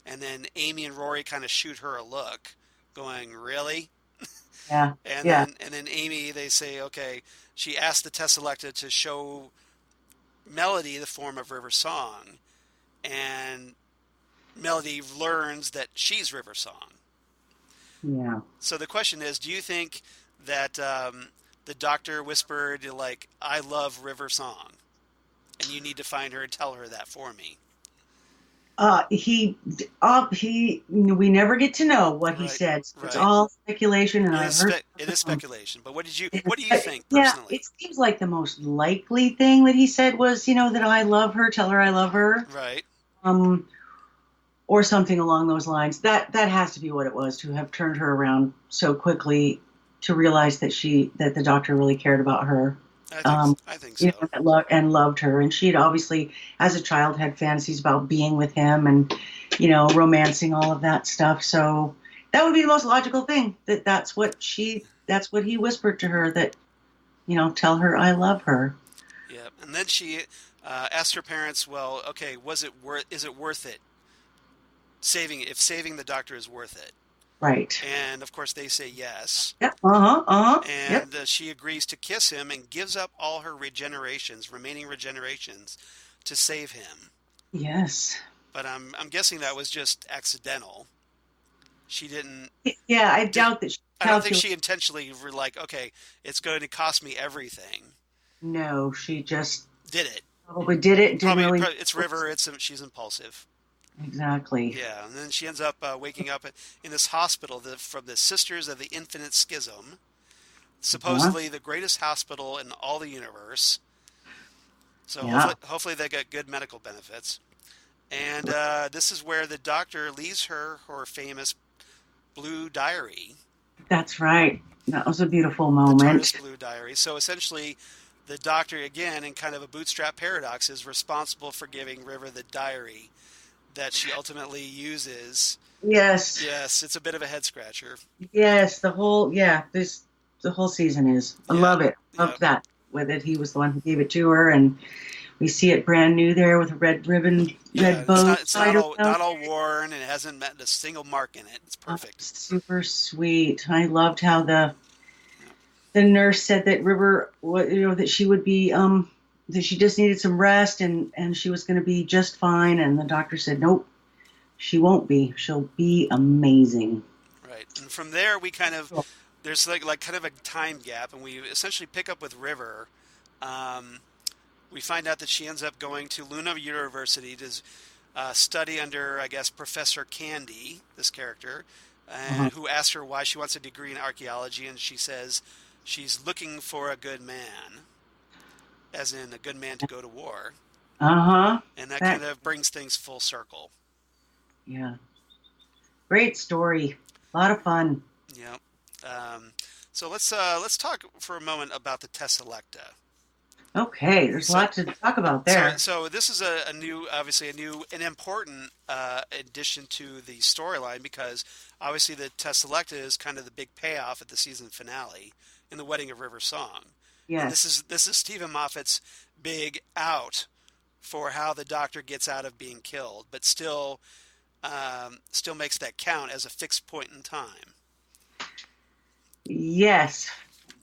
and then Amy and Rory kind of shoot her a look, going, "Really?" Yeah. And then Amy, they say, okay, she asked the Tesselecta to show Melody the form of River Song, and Melody learns that she's River Song. Yeah. So the question is, do you think that the Doctor whispered, like, I love River Song, and you need to find her and tell her that for me? We never get to know what he said. So it's all speculation, and it is speculation. But what do you think personally? Yeah, it seems like the most likely thing that he said was, that I love her, tell her I love her, right? Or something along those lines. That has to be what it was, to have turned her around so quickly to realize that the Doctor really cared about her. I think so. And loved her, and she had obviously, as a child, had fantasies about being with him, and romancing all of that stuff. So that would be the most logical thing. That's what he whispered to her. That tell her I love her. Yeah, and then she asked her parents, "Well, okay, is it worth it? Saving the Doctor is worth it." Right. And of course they say yes. Yep. And she agrees to kiss him and gives up all her remaining regenerations, to save him. Yes. But I'm guessing that was just accidental. She didn't. Yeah, I doubt that. I don't think she intentionally were like, okay, it's going to cost me everything. No, she just did it. Probably did it. It's River. She's impulsive. Exactly. Yeah, and then she ends up waking up in this hospital from the Sisters of the Infinite Schism, supposedly the greatest hospital in all the universe. So hopefully they get good medical benefits. And this is where the Doctor leaves her famous blue diary. That's right. That was a beautiful moment. The TARDIS blue diary. So essentially, the Doctor, again, in kind of a bootstrap paradox, is responsible for giving River the diary that she ultimately uses. Yes. Yes, it's a bit of a head scratcher. Yes, the whole season is. I love it. Love that. With it, he was the one who gave it to her, and we see it brand new there with a red ribbon, red bow. It's not all worn, and it hasn't met a single mark in it. It's perfect. Super sweet. I loved how the nurse said that River, that she would be that she just needed some rest, and she was going to be just fine. And the Doctor said, nope, she won't be. She'll be amazing. Right. And from there, we there's like kind of a time gap, and we essentially pick up with River. We find out that she ends up going to Luna University to study under, I guess, Professor Candy, this character, and who asks her why she wants a degree in archaeology, and she says she's looking for a good man. As in a good man to go to war. Uh-huh. And that kind of brings things full circle. Yeah. Great story. A lot of fun. Yeah. So let's talk for a moment about the Tesselecta. Okay, there's a lot to talk about there. So this is a new, obviously an important addition to the storyline, because obviously the Tesselecta is kind of the big payoff at the season finale in the Wedding of River Song. Yes. And this is Stephen Moffat's big out for how the Doctor gets out of being killed, but still makes that count as a fixed point in time. Yes.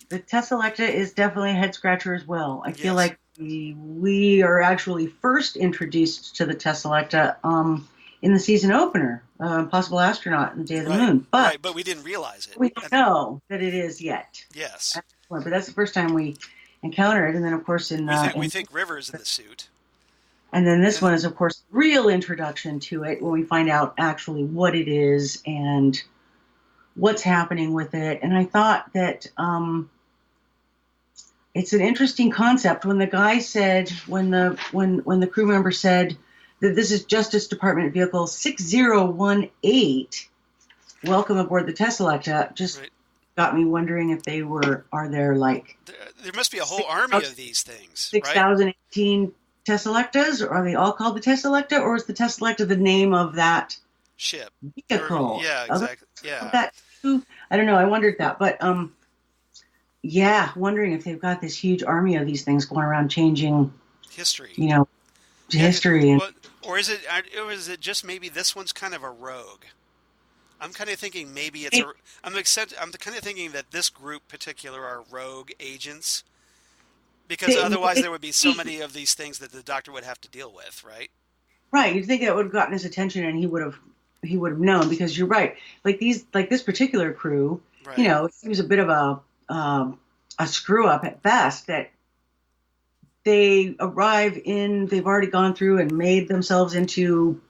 The Tesselecta is definitely a head scratcher as well. I feel like we are actually first introduced to the Tesselecta in the season opener, Possible Astronaut and the Day of the Moon. But we didn't realize it. We don't know that it is yet. Yes. But that's the first time we encounter it. And then, of course, we think River's in the suit. And then this one is, of course, real introduction to it, when we find out actually what it is and what's happening with it. And I thought that it's an interesting concept. When the guy said, when the crew member said that this is Justice Department Vehicle 6018, welcome aboard the Tesselecta, just got me wondering if there must be a whole army of these things. 6,018 Tesselectas, or are they all called the Tesselecta, or is the Tesselecta the name of that ship vehicle? Exactly. Yeah. I don't know. I wondered that, but wondering if they've got this huge army of these things going around changing history. History. Or is it just maybe this one's kind of a rogue? I'm kind of thinking maybe it's I'm kind of thinking that this group particular are rogue agents. Because otherwise there would be so many of these things that the Doctor would have to deal with, right? Right. You'd think that would have gotten his attention and he would have known, because you're right. Like this particular crew, he was a bit of a screw up at best, that they arrive they've already gone through and made themselves into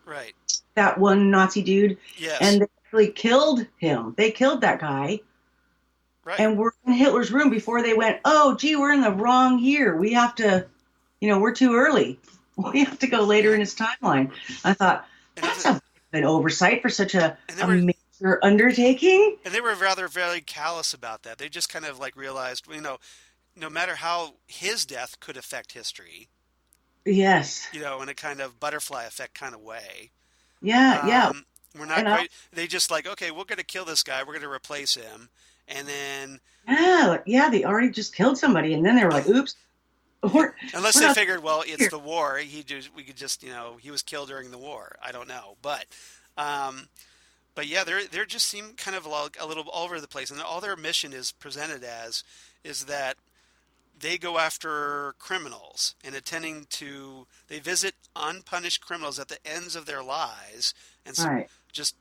that one Nazi dude. Yes. And they actually killed him. They killed that guy. Right. And we're in Hitler's room before they went, oh, gee, we're in the wrong year. We have to, we're too early. We have to go later in his timeline. I thought, that's an oversight for such a major undertaking. And they were rather very callous about that. They just kind of realized, no matter how his death could affect history. Yes. In a kind of butterfly effect kind of way. Yeah. We're not quite, they just okay, we're going to kill this guy. We're going to replace him. And then they already just killed somebody, and then they were like, "Oops." Unless they figured, well, it's the war. We could just, he was killed during the war. I don't know, but yeah, they're just seem kind of a little all over the place, and all their mission is presented as is that they go after criminals and they visit unpunished criminals at the ends of their lives, and just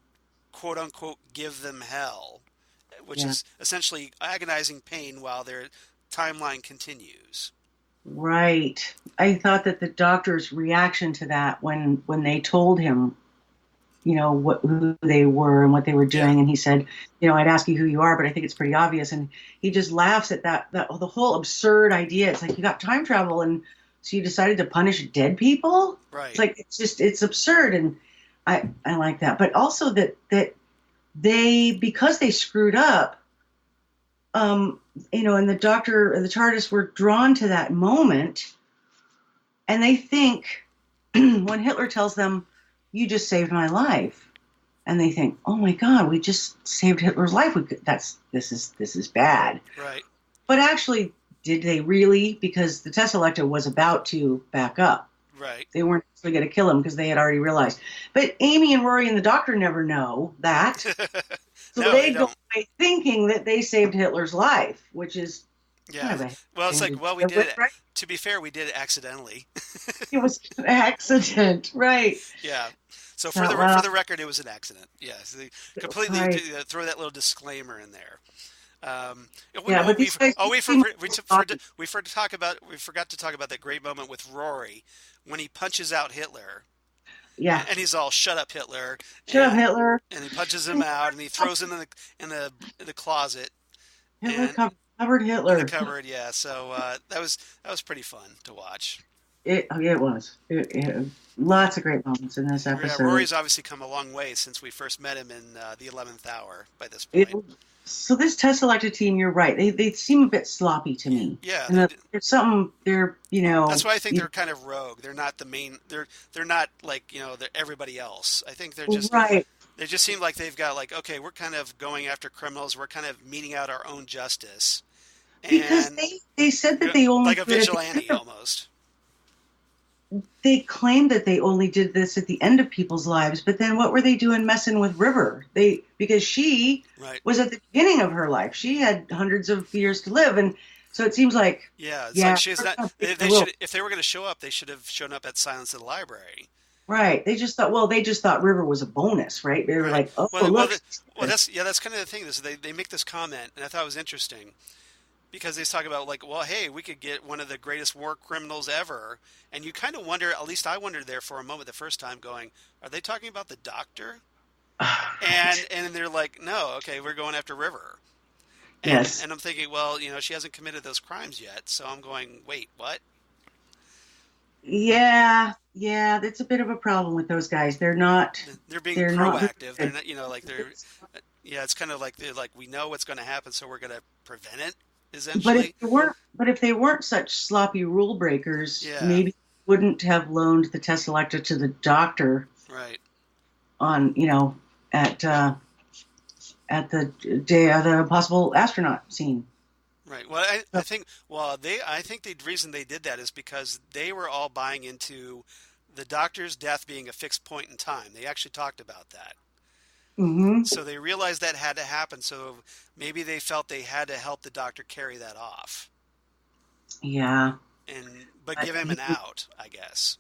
quote unquote give them hell. Which is essentially agonizing pain while their timeline continues. Right. I thought that the Doctor's reaction to that, when they told him, who they were and what they were doing, and he said, I'd ask you who you are, but I think it's pretty obvious. And he just laughs at that the whole absurd idea. It's like, you got time travel, and so you decided to punish dead people? Right. It's like, it's absurd, and I like that. But also that because they screwed up, and the Doctor and the TARDIS were drawn to that moment, and they think, when Hitler tells them, "You just saved my life," and they think, "Oh my God, we just saved Hitler's life. This is bad." Right. But actually, did they really? Because the Tesselecta was about to back up. Right. They weren't actually going to kill him because they had already realized. But Amy and Rory and the Doctor never know that. So they go away thinking that they saved Hitler's life, which is kind of it's like, well, we did it. Right? To be fair, we did it accidentally. It was an accident, right? Yeah. So for the record, it was an accident. Yes, they completely throw that little disclaimer in there. We forgot to talk about that great moment with Rory when he punches out Hitler. Yeah. And he's all, "Shut up, Hitler." Shut up, Hitler. And he punches him out, and he throws him in the closet. Hitler covered Hitler. In the cupboard, yeah. So that was pretty fun to watch. It was. Lots of great moments in this Yeah, episode. Rory's obviously come a long way since we first met him in the 11th hour by this It, point. so this Tessellacta team, you're right. They seem a bit sloppy to me. Yeah, and there's something they're that's why I think they're kind of rogue. They're not the main. They're not like they're everybody else. I think they're just right. They just seem like they've got like, okay, we're kind of going after criminals. We're kind of meting out our own justice. Because they said that they only like a vigilante almost. They claimed that they only did this at the end of people's lives, but then what were they doing messing with River? Because she was at the beginning of her life. She had hundreds of years to live, and so it seems like like she's not. They should, if they were going to show up, they should have shown up at Silence of the Library. Right. They just thought River was a bonus, right? They were like, oh, look. That's kind of the thing. Is they make this comment, and I thought it was interesting. Because they talk about like, well, hey, we could get one of the greatest war criminals ever. And you kind of wonder, at least I wondered there for a moment the first time going, are they talking about the Doctor? And they're like, no, okay, we're going after River. And I'm thinking, well, she hasn't committed those crimes yet. So I'm going, wait, what? Yeah, that's a bit of a problem with those guys. They're being proactive. They're not, it's kind of like they're like, we know what's going to happen, so we're going to prevent it. But if they weren't such sloppy rule breakers, maybe they wouldn't have loaned the Tessellacta to the Doctor. Right. On at the day of the possible astronaut scene. Right. Well, I think the reason they did that is because they were all buying into the Doctor's death being a fixed point in time. They actually talked about that. Mm-hmm. So they realized that had to happen. So maybe they felt they had to help the Doctor carry that off. Yeah. But give him an out, I guess.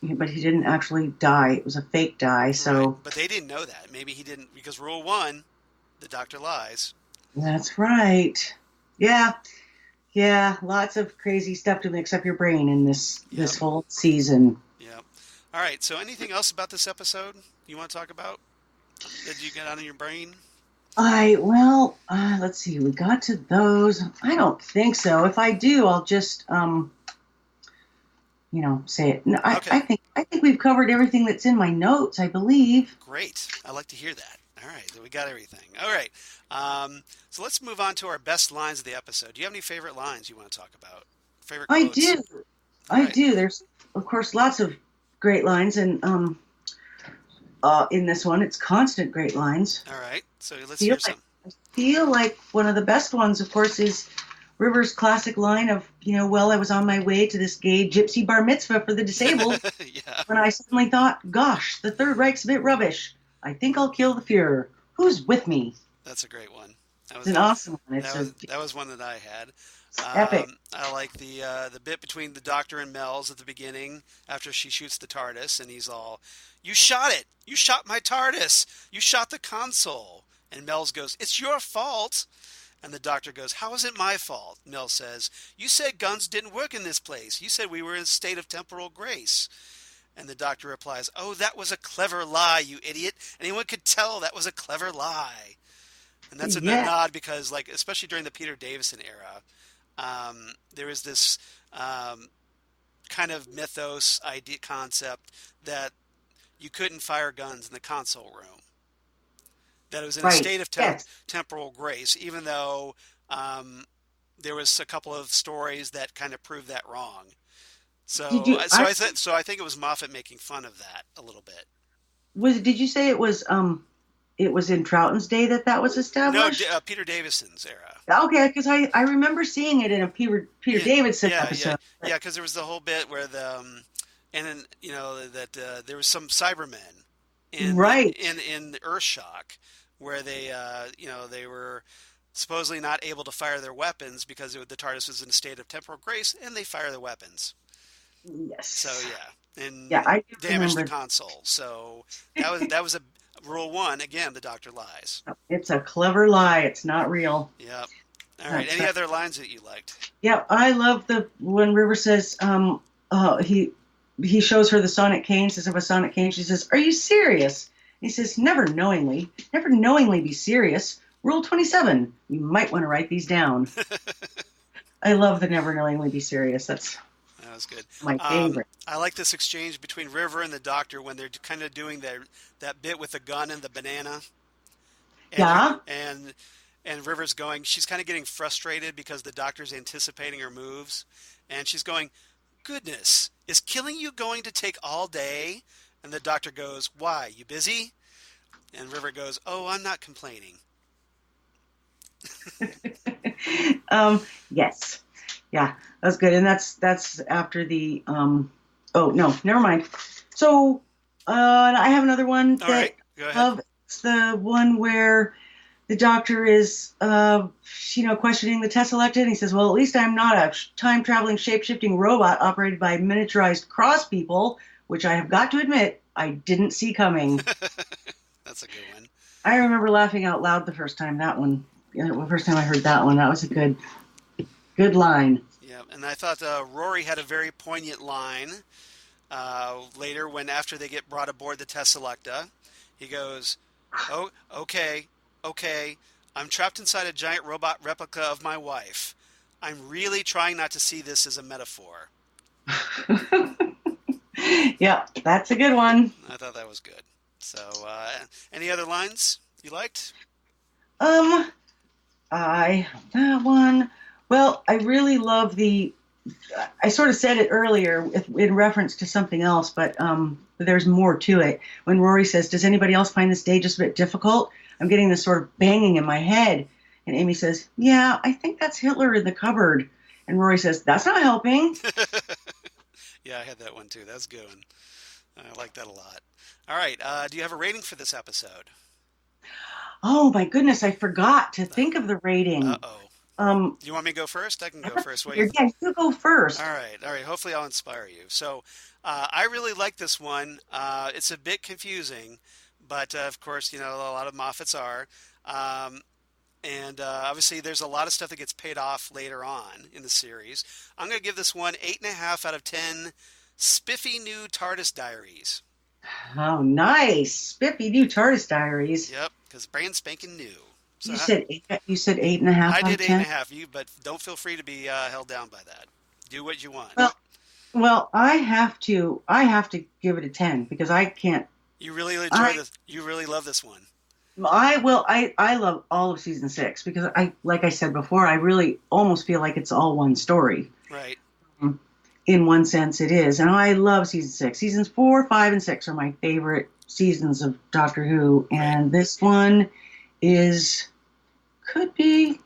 But he didn't actually die. It was a fake die. So. Right. But they didn't know that. Maybe he didn't, because Rule 1, the Doctor lies. That's right. Yeah. Yeah. Lots of crazy stuff to mix up your brain in this whole season. Yeah. All right. So anything else about this episode you want to talk about? Did you get out of your brain? Let's see. We got to those. I don't think so. If I do, I'll just, say it. No, okay. I think we've covered everything that's in my notes, I believe. Great. I like to hear that. All right. So we got everything. All right. So let's move on to our best lines of the episode. Do you have any favorite lines you want to talk about? Favorite quotes? I do. There's, of course, lots of great lines, and, in this one, it's constant great lines. All right, so let's hear some. I feel like one of the best ones, of course, is River's classic line of, I was on my way to this gay gypsy bar mitzvah for the disabled when I suddenly thought, gosh, the Third Reich's a bit rubbish. I think I'll kill the Fuhrer. Who's with me? That's a great one. It's an awesome one. That was one that I had. Epic. I like the bit between the Doctor and Mels at the beginning after she shoots the TARDIS, and he's all, "You shot it! You shot my TARDIS! You shot the console!" And Mels goes, "It's your fault!" And the Doctor goes, "How is it my fault?" Mels says, "You said guns didn't work in this place. You said we were in a state of temporal grace." And the Doctor replies, "Oh, that was a clever lie, you idiot. Anyone could tell that was a clever lie." And that's a nod because, like, especially during the Peter Davison era, there was this kind of mythos idea concept that you couldn't fire guns in the console room. That it was in a state of temporal grace, even though there was a couple of stories that kind of proved that wrong. So I think it was Moffat making fun of that a little bit. Did you say it was in Troughton's day that was established? No, Peter Davison's era. Okay, because I remember seeing it in a Peter Davison episode. Yeah, because there was the whole bit where there was some Cybermen in Earthshock where they they were supposedly not able to fire their weapons because the TARDIS was in a state of temporal grace, and they fire their weapons. Yes. So and I damage the console. So that was a Rule 1, again, the Doctor lies. It's a clever lie. It's not real. Yep. All right. Any other lines that you liked? Yeah, I love when River says he shows her the sonic cane, says of a sonic cane. She says, "Are you serious?" He says, never knowingly be serious. Rule 27. You might want to write these down." I love the never knowingly be serious. That was good. My favorite. I like this exchange between River and the Doctor when they're kind of doing that bit with the gun and the banana. And Yeah. And River's going, she's kind of getting frustrated because the Doctor's anticipating her moves. And she's going, goodness, is killing you going to take all day? And the Doctor goes, why, you busy? And River goes, oh, I'm not complaining. Yes. Yeah, that's good. And that's after the, oh, no, never mind. So I have another one that All right, go ahead. I love. It's the one where the Doctor is, questioning the Tesseract, and he says, well, at least I'm not a time-traveling, shape-shifting robot operated by miniaturized cross people, which I have got to admit I didn't see coming. That's a good one. I remember laughing out loud the first time I heard that one. That was a good line. Yeah, and I thought Rory had a very poignant line later when after they get brought aboard the Tesselecta. He goes, oh, okay, I'm trapped inside a giant robot replica of my wife. I'm really trying not to see this as a metaphor. Yeah, that's a good one. I thought that was good. So, any other lines you liked? That one. Well, I really love I sort of said it earlier in reference to something else, but there's more to it. When Rory says, does anybody else find this day just a bit difficult? I'm getting this sort of banging in my head. And Amy says, yeah, I think that's Hitler in the cupboard. And Rory says, that's not helping. Yeah, I had that one too. That's a good one. I like that a lot. All right. Do you have a rating for this episode? Oh, my goodness. I forgot to think of the rating. Uh-oh. Do you want me to go first? I can go first. Yeah, you go first. All right. Hopefully I'll inspire you. So I really like this one. It's a bit confusing, but of course, a lot of Moffats are. And obviously there's a lot of stuff that gets paid off later on in the series. I'm going to give this one 8.5 out of 10 spiffy new TARDIS diaries. Oh, nice. Spiffy new TARDIS diaries. Yep, because brand spanking new. So you said 8.5. I did 8.5. But don't feel free to be held down by that. Do what you want. Well, I have to give it a 10 because I can't. You really enjoy this. You really love this one. I love all of season 6 because like I said before, I really almost feel like it's all one story. Right. In one sense, it is, and I love season 6. Seasons 4, 5, and 6 are my favorite seasons of Doctor Who, and this one could be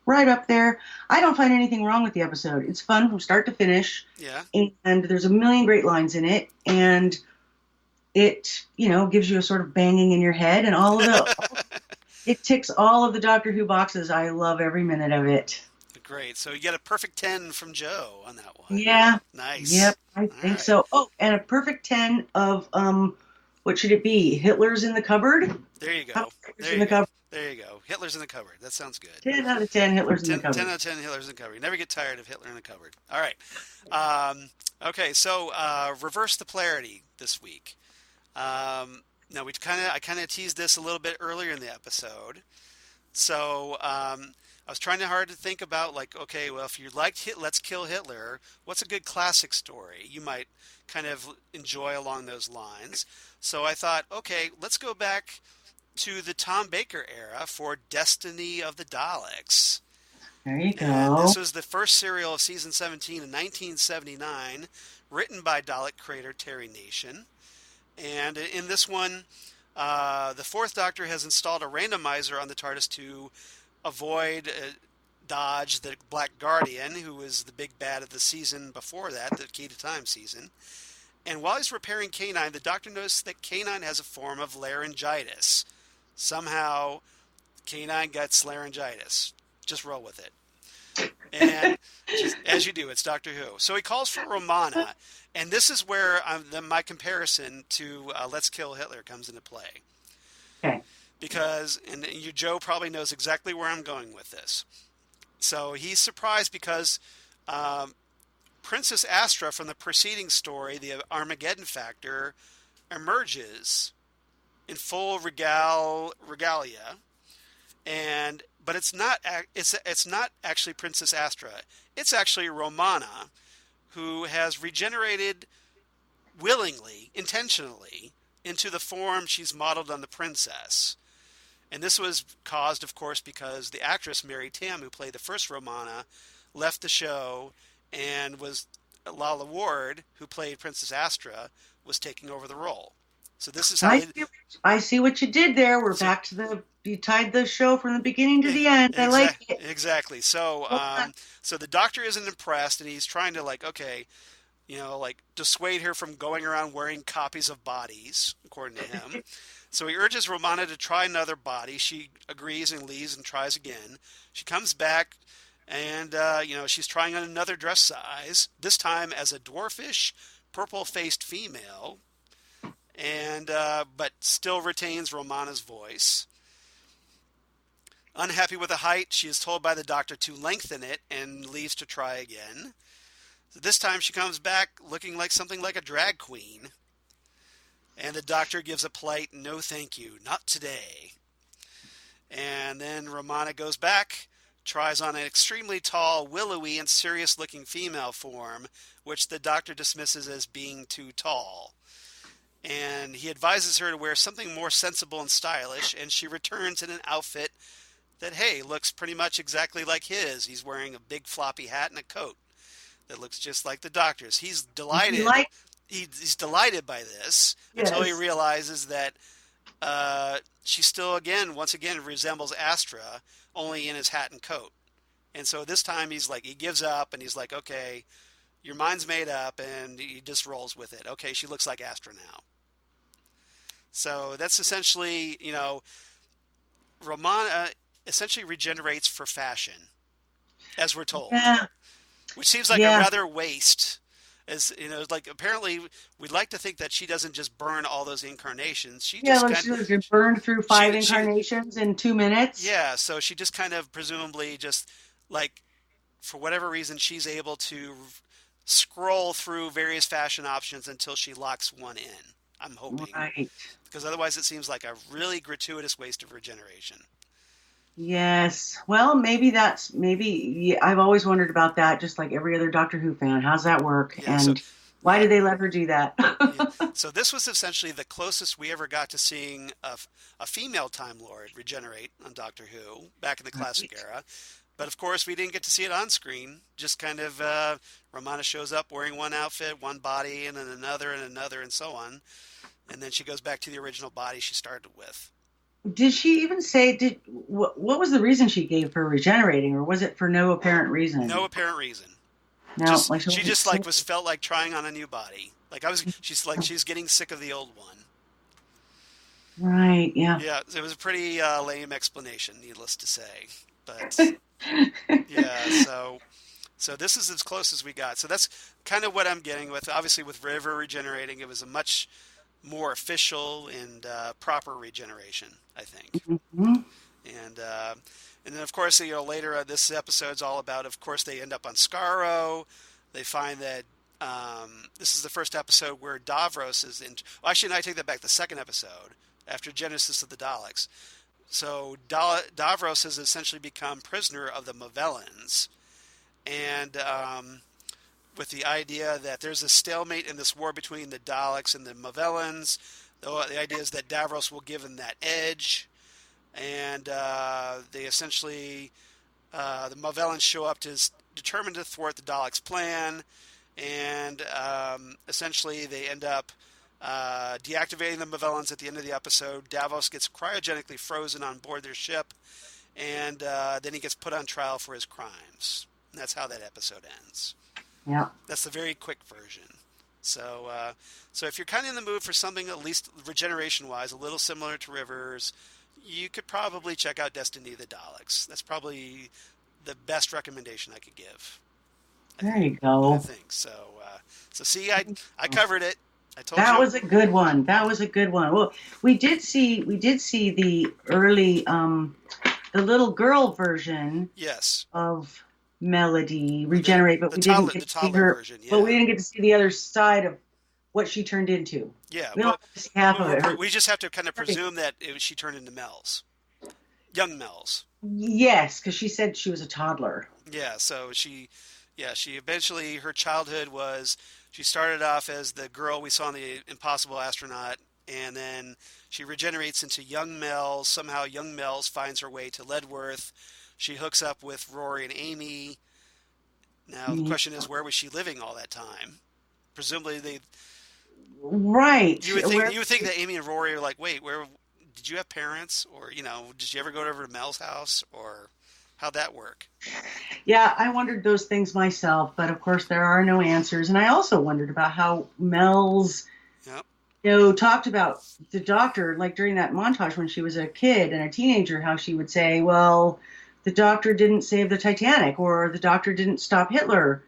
right up there. I don't find anything wrong with the episode. It's fun from start to finish. Yeah. And there's a million great lines in it, and it gives you a sort of banging in your head, and all of it ticks all of the Doctor Who boxes. I love every minute of it. Great. So you get a perfect 10 from Jo on that one. Yeah. Nice. Yep, I think so. Oh, and a perfect 10 of what should it be? Hitler's in the cupboard? There you go. There you go. Hitler's in the cupboard. That sounds good. 10 out of 10 Hitler's in the cupboard. 10 out of 10 Hitler's in the cupboard. You never get tired of Hitler in the cupboard. All right. Okay, so reverse the polarity this week. Now I kind of teased this a little bit earlier in the episode. So I was trying hard to think about, okay, well, if you liked Let's Kill Hitler, what's a good classic story you might kind of enjoy along those lines? So I thought, okay, let's go back to the Tom Baker era for Destiny of the Daleks. There you go. And this was the first serial of season 17 in 1979, written by Dalek creator Terry Nation. And in this one, the Fourth Doctor has installed a randomizer on the TARDIS to avoid, dodge the Black Guardian, who was the big bad of the season before that, the Key to Time season. And while he's repairing K9, the Doctor notices that K9 has a form of laryngitis. Somehow, K9 gets laryngitis. Just roll with it. And as you do, it's Doctor Who. So he calls for Romana, and this is where my comparison to Let's Kill Hitler comes into play. Okay. Because, and Jo probably knows exactly where I'm going with this. So he's surprised because Princess Astra from the preceding story, the Armageddon Factor, emerges in full regalia, but it's not actually Princess Astra. It's actually Romana, who has regenerated willingly, intentionally, into the form she's modeled on the princess. And this was caused, of course, because the actress Mary Tam, who played the first Romana, left the show, and was Lala Ward, who played Princess Astra, was taking over the role. So this is how I see what you did there. We're back to you tied the show from the beginning to the end. I like it. Exactly. So, so the Doctor isn't impressed, and he's trying to dissuade her from going around wearing copies of bodies, according to him. So he urges Romana to try another body. She agrees and leaves and tries again. She comes back, and she's trying on another dress size, this time as a dwarfish, purple-faced female, and but still retains Romana's voice. Unhappy with the height, she is told by the Doctor to lengthen it and leaves to try again. So this time she comes back looking like something like a drag queen. And the Doctor gives a polite, no thank you, not today. And then Romana goes back, tries on an extremely tall, willowy, and serious-looking female form, which the Doctor dismisses as being too tall. And he advises her to wear something more sensible and stylish, and she returns in an outfit that, hey, looks pretty much exactly like his. He's wearing a big floppy hat and a coat that looks just like the Doctor's. He's delighted. He's delighted by this until he realizes that she still, once again, resembles Astra, only in his hat and coat. And so this time he gives up, and he's like, okay, your mind's made up, and he just rolls with it. Okay, she looks like Astra now. So that's essentially, Romana essentially regenerates for fashion, as we're told. Yeah. Which seems like a rather waste. As apparently we'd like to think that she doesn't just burn all those incarnations. She just burned through 5 incarnations in 2 minutes. Yeah, so she just kind of presumably just for whatever reason she's able to scroll through various fashion options until she locks one in. I'm hoping. Right. Because otherwise it seems like a really gratuitous waste of regeneration. Yes. Well, maybe I've always wondered about that, just like every other Doctor Who fan. How's that work? Yeah, and why did they let her do that? So this was essentially the closest we ever got to seeing a female Time Lord regenerate on Doctor Who back in the classic era. But of course, we didn't get to see it on screen. Just kind of Romana shows up wearing one outfit, one body, and then another, and so on. And then she goes back to the original body she started with. Did she even say, what was the reason she gave for regenerating, or was it for no apparent reason? No apparent reason. No, she just felt like trying on a new body. She's getting sick of the old one. Right, yeah. Yeah, it was a pretty lame explanation, needless to say. But, yeah, so this is as close as we got. So that's kind of what I'm getting with. Obviously, with River regenerating, it was a much more official and proper regeneration, I think. Mm-hmm. And then, of course, later this episode's all about, of course, they end up on Skaro. They find that this is the first episode where Davros is in. Well, actually, no, I take that back. The second episode, after Genesis of the Daleks. So Davros has essentially become prisoner of the Movellans. And with the idea that there's a stalemate in this war between the Daleks and the Movellans. The idea is that Davros will give them that edge. And they essentially, the Movellans show up determined to thwart the Daleks' plan. And essentially they end up deactivating the Movellans at the end of the episode. Davos gets cryogenically frozen on board their ship. And then he gets put on trial for his crimes. And that's how that episode ends. Yeah. That's the very quick version. So if you're kind of in the mood for something, at least regeneration-wise, a little similar to Rivers, you could probably check out Destiny of the Daleks. That's probably the best recommendation I could give. There you go. I think so. So see, I covered it. I told you. That was a good one. Well, we did see the early, the little girl version. Yes. Of Melody regenerate, but we didn't get to see her version, yeah. But we didn't get to see the other side of what she turned into. Yeah, we don't see half of it. We just have to kind of presume that she turned into Mels, young Mels. Yes, because she said she was a toddler. Yeah, so she Yeah, her childhood was, she started off as the girl we saw in the Impossible Astronaut, and then she regenerates into young Mels. Somehow young Mels finds her way to Ledworth. She hooks up with Rory and Amy. Now the question is, where was she living all that time? Presumably Right. You would think that Amy and Rory are like, wait, where did you have parents, or did you ever go over to Mel's house, or how'd that work? Yeah, I wondered those things myself, but of course there are no answers. And I also wondered about how Mel's, talked about the doctor, like during that montage when she was a kid and a teenager, how she would say, well, the doctor didn't save the Titanic, or the doctor didn't stop Hitler.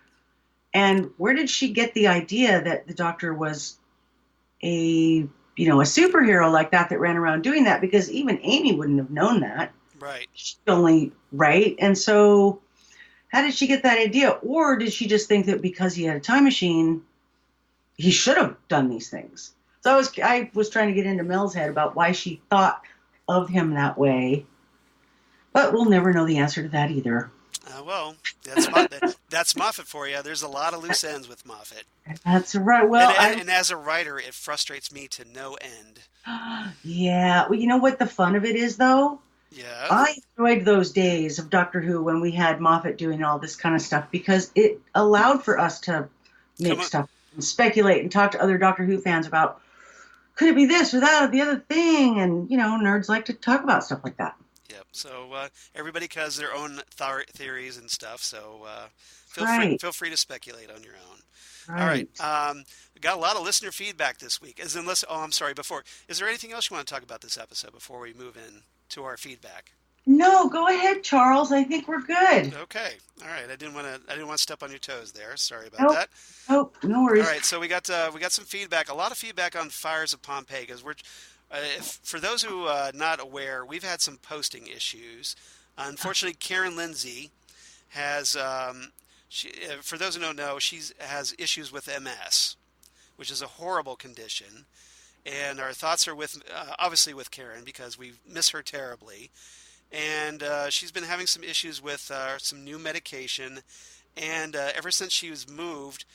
And where did she get the idea that the doctor was a superhero like that ran around doing that? Because even Amy wouldn't have known that. Right. She's only right. And so how did she get that idea? Or did she just think that because he had a time machine, he should have done these things? So I was trying to get into Mel's head about why she thought of him that way. But we'll never know the answer to that either. Well, that's Moffat for you. There's a lot of loose ends with Moffat. That's right. Well, and as a writer, it frustrates me to no end. Yeah. Well, you know what the fun of it is, though? Yeah. I enjoyed those days of Doctor Who when we had Moffat doing all this kind of stuff, because it allowed for us to make stuff and speculate and talk to other Doctor Who fans about, could it be this or that or the other thing? And, nerds like to talk about stuff like that. Yep. So everybody has their own theories and stuff. So feel free to speculate on your own. Right. All right. We got a lot of listener feedback this week. Is there anything else you want to talk about this episode before we move in to our feedback? No, go ahead, Charles. I think we're good. Okay. All right. I didn't want to step on your toes there. Sorry about that. Oh, no worries. All right. So we got some feedback. A lot of feedback on Fires of Pompeii, because for those who are not aware, we've had some posting issues. Unfortunately, Karen Lindsay has, for those who don't know, she has issues with MS, which is a horrible condition. And our thoughts are obviously with Karen, because we miss her terribly. And she's been having some issues with some new medication. And ever since she was moved,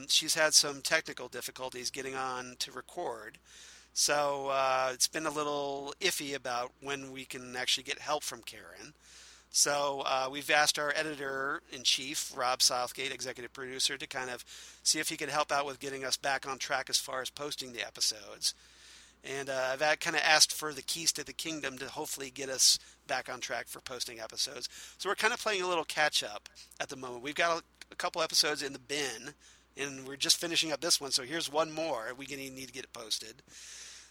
she's had some technical difficulties getting on to record. So it's been a little iffy about when we can actually get help from Karen. So we've asked our editor-in-chief, Rob Southgate, executive producer, to kind of see if he could help out with getting us back on track as far as posting the episodes. And I've kind of asked for the keys to the kingdom to hopefully get us back on track for posting episodes. So we're kind of playing a little catch-up at the moment. We've got a couple episodes in the bin, and we're just finishing up this one. So here's one more. We need to get it posted.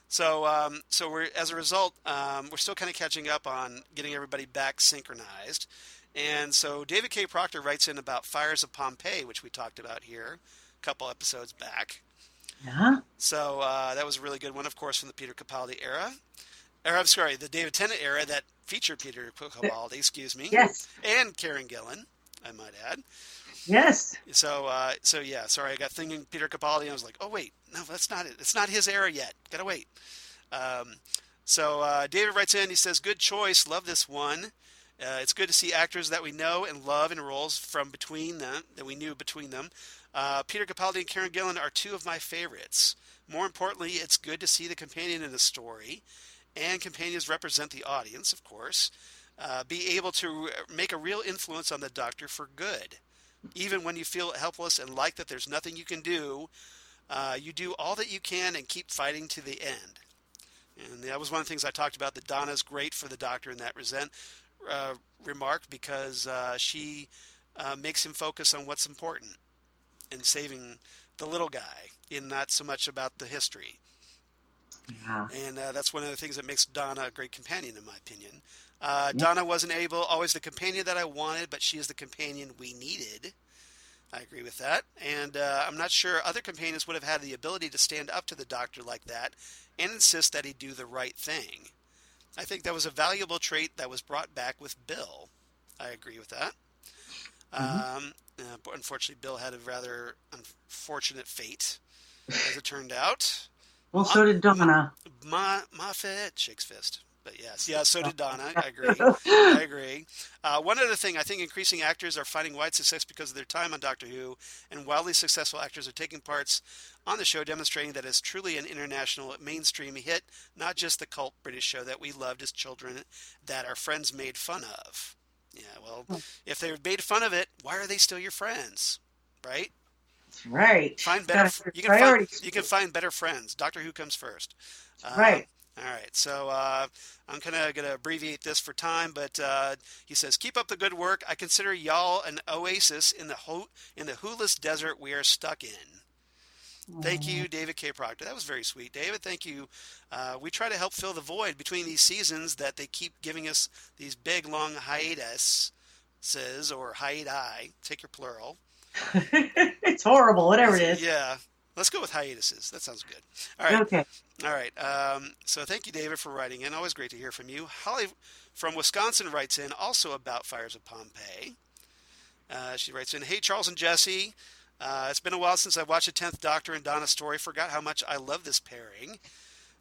So we're, as a result, we're still kind of catching up on getting everybody back synchronized. And so David K. Proctor writes in about Fires of Pompeii, which we talked about here a couple episodes back. Yeah. So that was a really good one, of course, from the Peter Capaldi era. Or, I'm sorry, the David Tennant era that featured Peter Capaldi, excuse me. Yes. And Karen Gillan, I might add. Yes. So yeah, sorry, I got thinking Peter Capaldi, and I was like, oh, wait, no, that's not it. It's not his era yet. Gotta wait. So David writes in, he says, good choice, love this one. It's good to see actors that we know and love in roles from between them, that we knew between them. Peter Capaldi and Karen Gillan are two of my favorites. More importantly, it's good to see the companion in the story, and companions represent the audience, of course, be able to make a real influence on the Doctor for good. Even when you feel helpless and like that there's nothing you can do, you do all that you can and keep fighting to the end. And that was one of the things I talked about, that Donna's great for the Doctor in that remark, because she makes him focus on what's important and saving the little guy, and not so much about the history. Yeah. And that's one of the things that makes Donna a great companion, in my opinion. Donna wasn't always the companion that I wanted, but she is the companion we needed. I agree with that. And I'm not sure other companions would have had the ability to stand up to the Doctor like that and insist that he do the right thing. I think that was a valuable trait that was brought back with Bill. I agree with that. Unfortunately, Bill had a rather unfortunate fate, as it turned out. Well, so did Donna. Moffat shakes fist. But yes, so did Donna. I agree. One other thing, I think increasing actors are finding wide success because of their time on Doctor Who, and wildly successful actors are taking parts on the show, demonstrating that it's truly an international mainstream hit, not just the cult British show that we loved as children that our friends made fun of. Yeah, well, if they made fun of it, why are they still your friends? Right? That's right. Find better. You can find better friends. Doctor Who comes first. Right. All right, so I'm kind of going to abbreviate this for time, but he says, "Keep up the good work. I consider y'all an oasis in the Who-less desert we are stuck in." Thank you, David K. Proctor. That was very sweet, David. Thank you. We try to help fill the void between these seasons that they keep giving us these big, long hiatuses, or hiati. Take your plural. It's horrible, whatever it is. Yeah. Let's go with hiatuses. That sounds good. All right. Okay. All right. So thank you, David, for writing in. Always great to hear from you. Holly from Wisconsin writes in also about Fires of Pompeii. She writes in, "Hey, Charles and Jesse. It's been a while since I watched the 10th Doctor and Donna's story. Forgot how much I love this pairing.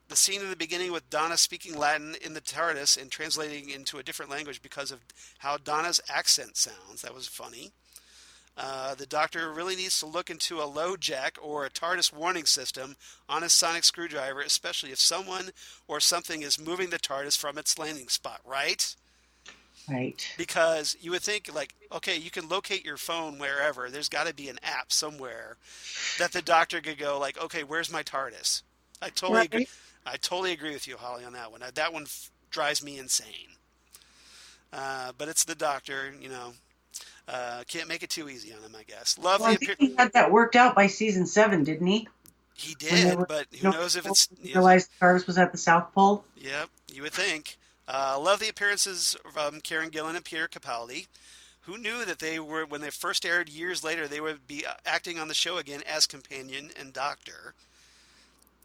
The scene in the beginning with Donna speaking Latin in the TARDIS and translating into a different language because of how Donna's accent sounds. That was funny. The Doctor really needs to look into a low jack or a TARDIS warning system on his sonic screwdriver, especially if someone or something is moving the TARDIS from its landing spot, right? Right. Because you would think, like, okay, you can locate your phone wherever. There's got to be an app somewhere that the Doctor could go, like, okay, where's my TARDIS? I totally agree with you, Holly, on that one. That one drives me insane. But it's the Doctor, you know. Can't make it too easy on him, I guess. I think he had that worked out by season 7, didn't he? He did, but who knows if it's... Realized the TARDIS was at the South Pole? Yep, you would think. Love the appearances from Karen Gillan and Peter Capaldi. Who knew that they were, when they first aired years later, they would be acting on the show again as companion and Doctor.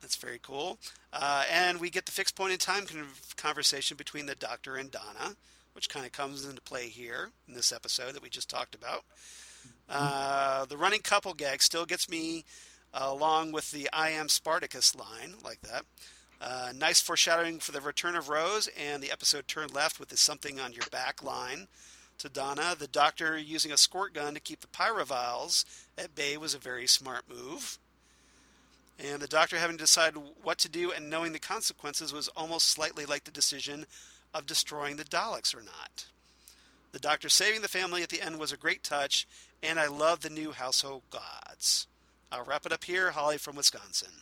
That's very cool. And we get the fixed point in time conversation between the Doctor and Donna, which kind of comes into play here in this episode that we just talked about. The running couple gag still gets me along with the "I am Spartacus" line, like that. Nice foreshadowing for the return of Rose and the episode turned left with the "something on your back" line to Donna. The Doctor using a squirt gun to keep the pyroviles at bay was a very smart move. And the Doctor having to decide what to do and knowing the consequences was almost slightly like the decision of destroying the Daleks or not. The Doctor saving the family at the end was a great touch, and I love the new household gods. I'll wrap it up here. Holly from Wisconsin.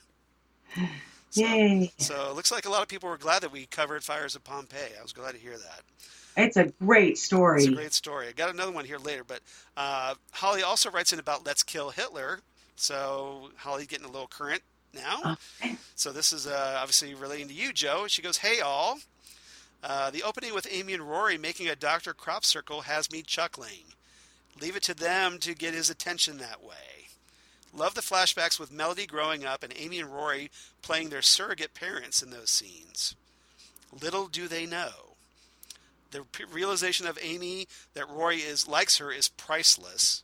Yay. So it looks like a lot of people were glad that we covered Fires of Pompeii. I was glad to hear that. It's a great story. It's a great story. I got another one here later, but Holly also writes in about Let's Kill Hitler. So Holly's getting a little current now. Okay. So this is obviously relating to you, Joe. She goes, "Hey all. The opening with Amy and Rory making a Doctor crop circle has me chuckling. Leave it to them to get his attention that way. Love the flashbacks with Melody growing up and Amy and Rory playing their surrogate parents in those scenes. Little do they know. The realization of Amy that Rory likes her is priceless."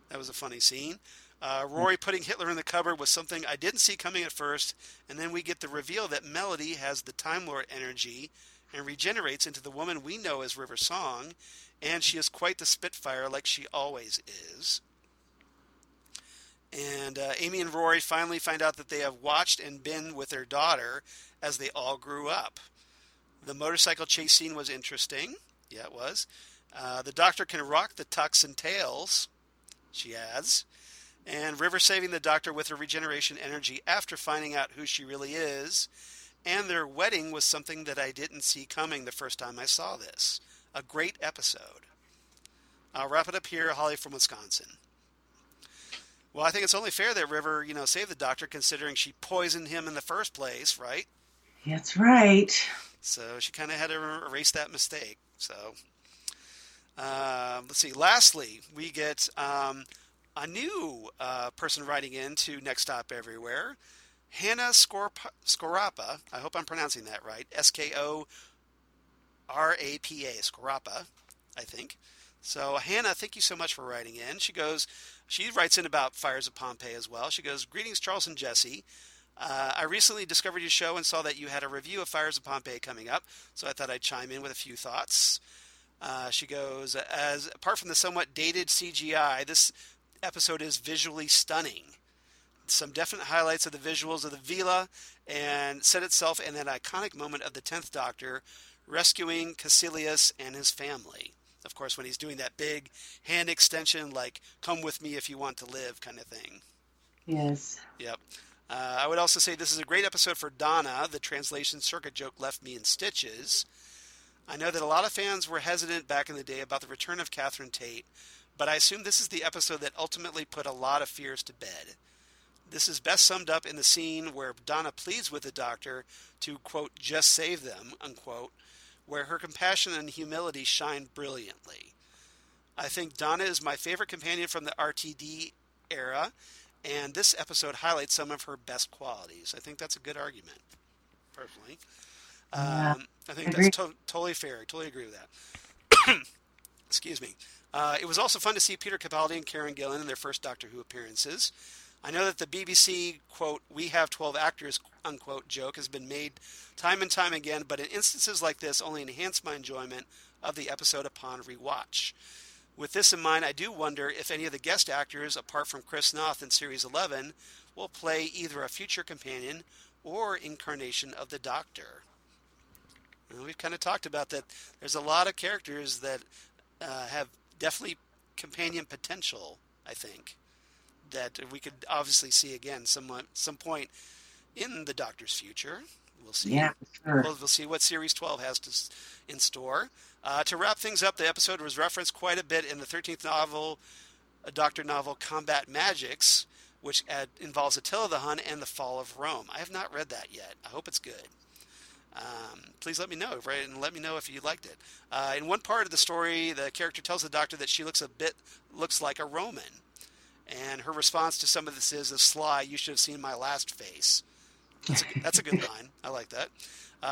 That was a funny scene. Rory putting Hitler in the cupboard was something I didn't see coming at first, and then we get the reveal that Melody has the Time Lord energy and regenerates into the woman we know as River Song, and she is quite the Spitfire like she always is. And Amy and Rory finally find out that they have watched and been with their daughter as they all grew up. The motorcycle chase scene was interesting. Yeah, it was. The Doctor can rock the tucks and tails, she adds. And River saving the Doctor with her regeneration energy after finding out who she really is. And their wedding was something that I didn't see coming the first time I saw this. A great episode. I'll wrap it up here, Holly from Wisconsin. Well, I think it's only fair that River, saved the Doctor considering she poisoned him in the first place, right? That's right. So she kind of had to erase that mistake. So, let's see. Lastly, we get a new person writing in to Next Stop Everywhere. Hannah Scorapa. I hope I'm pronouncing that right. Skorapa, Scorapa, I think. So, Hannah, thank you so much for writing in. She writes in about Fires of Pompeii as well. She goes, "Greetings, Charles and Jesse. I recently discovered your show and saw that you had a review of Fires of Pompeii coming up, so I thought I'd chime in with a few thoughts. She goes, as apart from the somewhat dated CGI, this episode is visually stunning. Some definite highlights of the visuals of the villa and set itself in that iconic moment of the 10th Doctor rescuing Caecilius and his family. Of course, when he's doing that big hand extension, like, come with me if you want to live kind of thing. Yes. Yep. I would also say this is a great episode for Donna. The translation circuit joke left me in stitches. I know that a lot of fans were hesitant back in the day about the return of Catherine Tate, but I assume this is the episode that ultimately put a lot of fears to bed. This is best summed up in the scene where Donna pleads with the Doctor to, quote, just save them, unquote, where her compassion and humility shine brilliantly. I think Donna is my favorite companion from the RTD era, and this episode highlights some of her best qualities. I think that's a good argument, personally. Yeah, I think agree. that's totally fair. I totally agree with that. Excuse me. It was also fun to see Peter Capaldi and Karen Gillan in their first Doctor Who appearances. I know that the BBC, quote, we have 12 actors, unquote, joke has been made time and time again, but in instances like this only enhance my enjoyment of the episode upon rewatch. With this in mind, I do wonder if any of the guest actors, apart from Chris Noth in Series 11, will play either a future companion or incarnation of the Doctor. And we've kind of talked about that. There's a lot of characters that have definitely companion potential, I think, that we could obviously see again some point in the Doctor's future. We'll see. Yeah, sure. We'll see what Series 12 has in store. To wrap things up, the episode was referenced quite a bit in the 13th novel, Doctor novel Combat Magics, which involves Attila the Hun and the fall of Rome. I have not read that yet. I hope it's good. Please let me know, right? And let me know if you liked it. In one part of the story, the character tells the Doctor that she looks like a Roman. And her response to some of this is, sly, you should have seen my last face. That's a good line. I like that.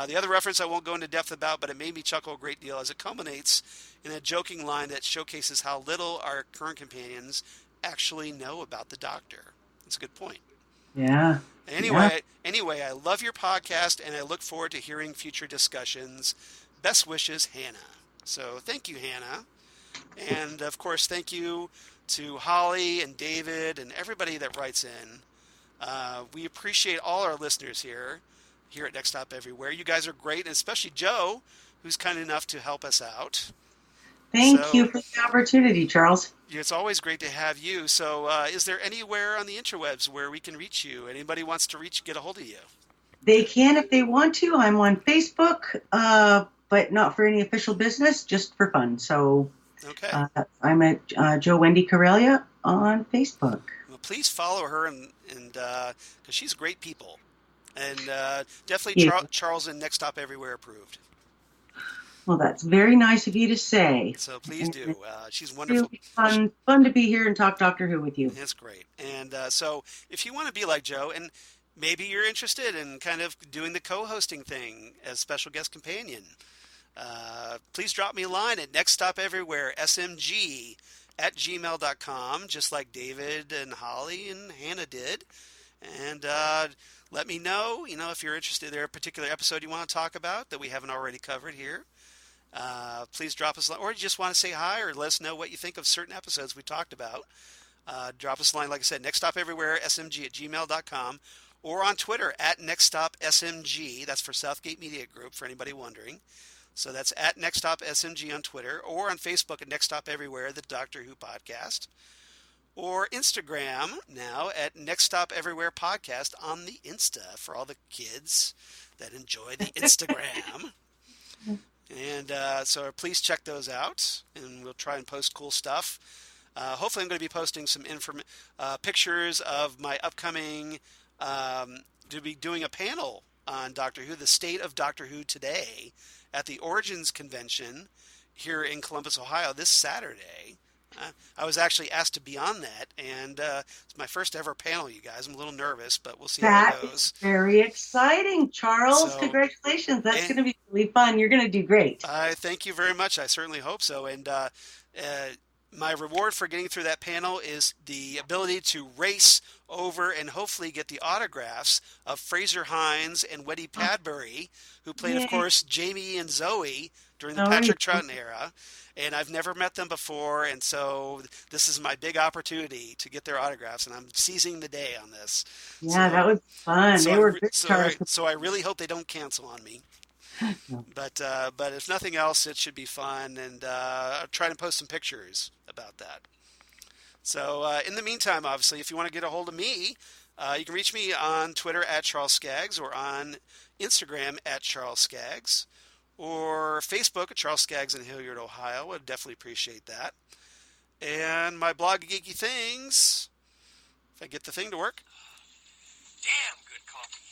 The other reference I won't go into depth about, but it made me chuckle a great deal as it culminates in a joking line that showcases how little our current companions actually know about the Doctor. That's a good point. Yeah. Anyway, I love your podcast, and I look forward to hearing future discussions. Best wishes, Hannah. So thank you, Hannah. And, of course, thank you to Holly and David and everybody that writes in. We appreciate all our listeners here at Next Stop Everywhere. You guys are great, and especially Joe, who's kind enough to help us out. Thank you for the opportunity, Charles. It's always great to have you. So is there anywhere on the interwebs where we can reach you? Anybody wants to get a hold of you? They can if they want to. I'm on Facebook, but not for any official business, just for fun. So okay. I'm at Jo Karelja on Facebook. Well, please follow her, and because she's great people. And definitely Charles and Next Stop Everywhere approved. Well, that's very nice of you to say. So please do. She's wonderful. Really fun to be here and talk Doctor Who with you. That's great. And so if you want to be like Joe, and maybe you're interested in kind of doing the co-hosting thing as special guest companion, please drop me a line at nextstopeverywheresmg@gmail.com, just like David and Holly and Hannah did. And let me know, if you're interested, there a particular episode you want to talk about that we haven't already covered here. Please drop us a line, or you just want to say hi or let us know what you think of certain episodes we talked about. Drop us a line, like I said, nextstopeverywheresmg@gmail.com, or on Twitter at nextstopsmg. That's for Southgate Media Group, for anybody wondering. So that's at nextstopsmg on Twitter, or on Facebook at Next Stop Everywhere, the Doctor Who podcast. Or Instagram now at Next Stop Everywhere Podcast on the Insta for all the kids that enjoy the Instagram. And so please check those out, and we'll try and post cool stuff. Hopefully I'm going to be posting some pictures of my upcoming, to be doing a panel on Doctor Who, the state of Doctor Who today, at the Origins Convention here in Columbus, Ohio, this Saturday. I was actually asked to be on that, and it's my first ever panel, you guys. I'm a little nervous, but we'll see how it goes. That's very exciting, Charles. So, congratulations. That's going to be really fun. You're going to do great. I thank you very much. I certainly hope so. And my reward for getting through that panel is the ability to race over and hopefully get the autographs of Fraser Hines and Weddy Padbury, who played, of course, Jamie and Zoe during the Oh, Patrick yeah. Troughton era, and I've never met them before, and so this is my big opportunity to get their autographs, and I'm seizing the day on this. Yeah, that was fun. They were good stars. So I really hope they don't cancel on me. No. But if nothing else, it should be fun, and I'll try to post some pictures about that. So in the meantime, obviously, if you want to get a hold of me, you can reach me on Twitter at Charles Skaggs, or on Instagram at Charles Skaggs, or Facebook at Charles Skaggs in Hilliard, Ohio. I'd definitely appreciate that. And my blog, Geeky Things, if I get the thing to work. Damn good coffee.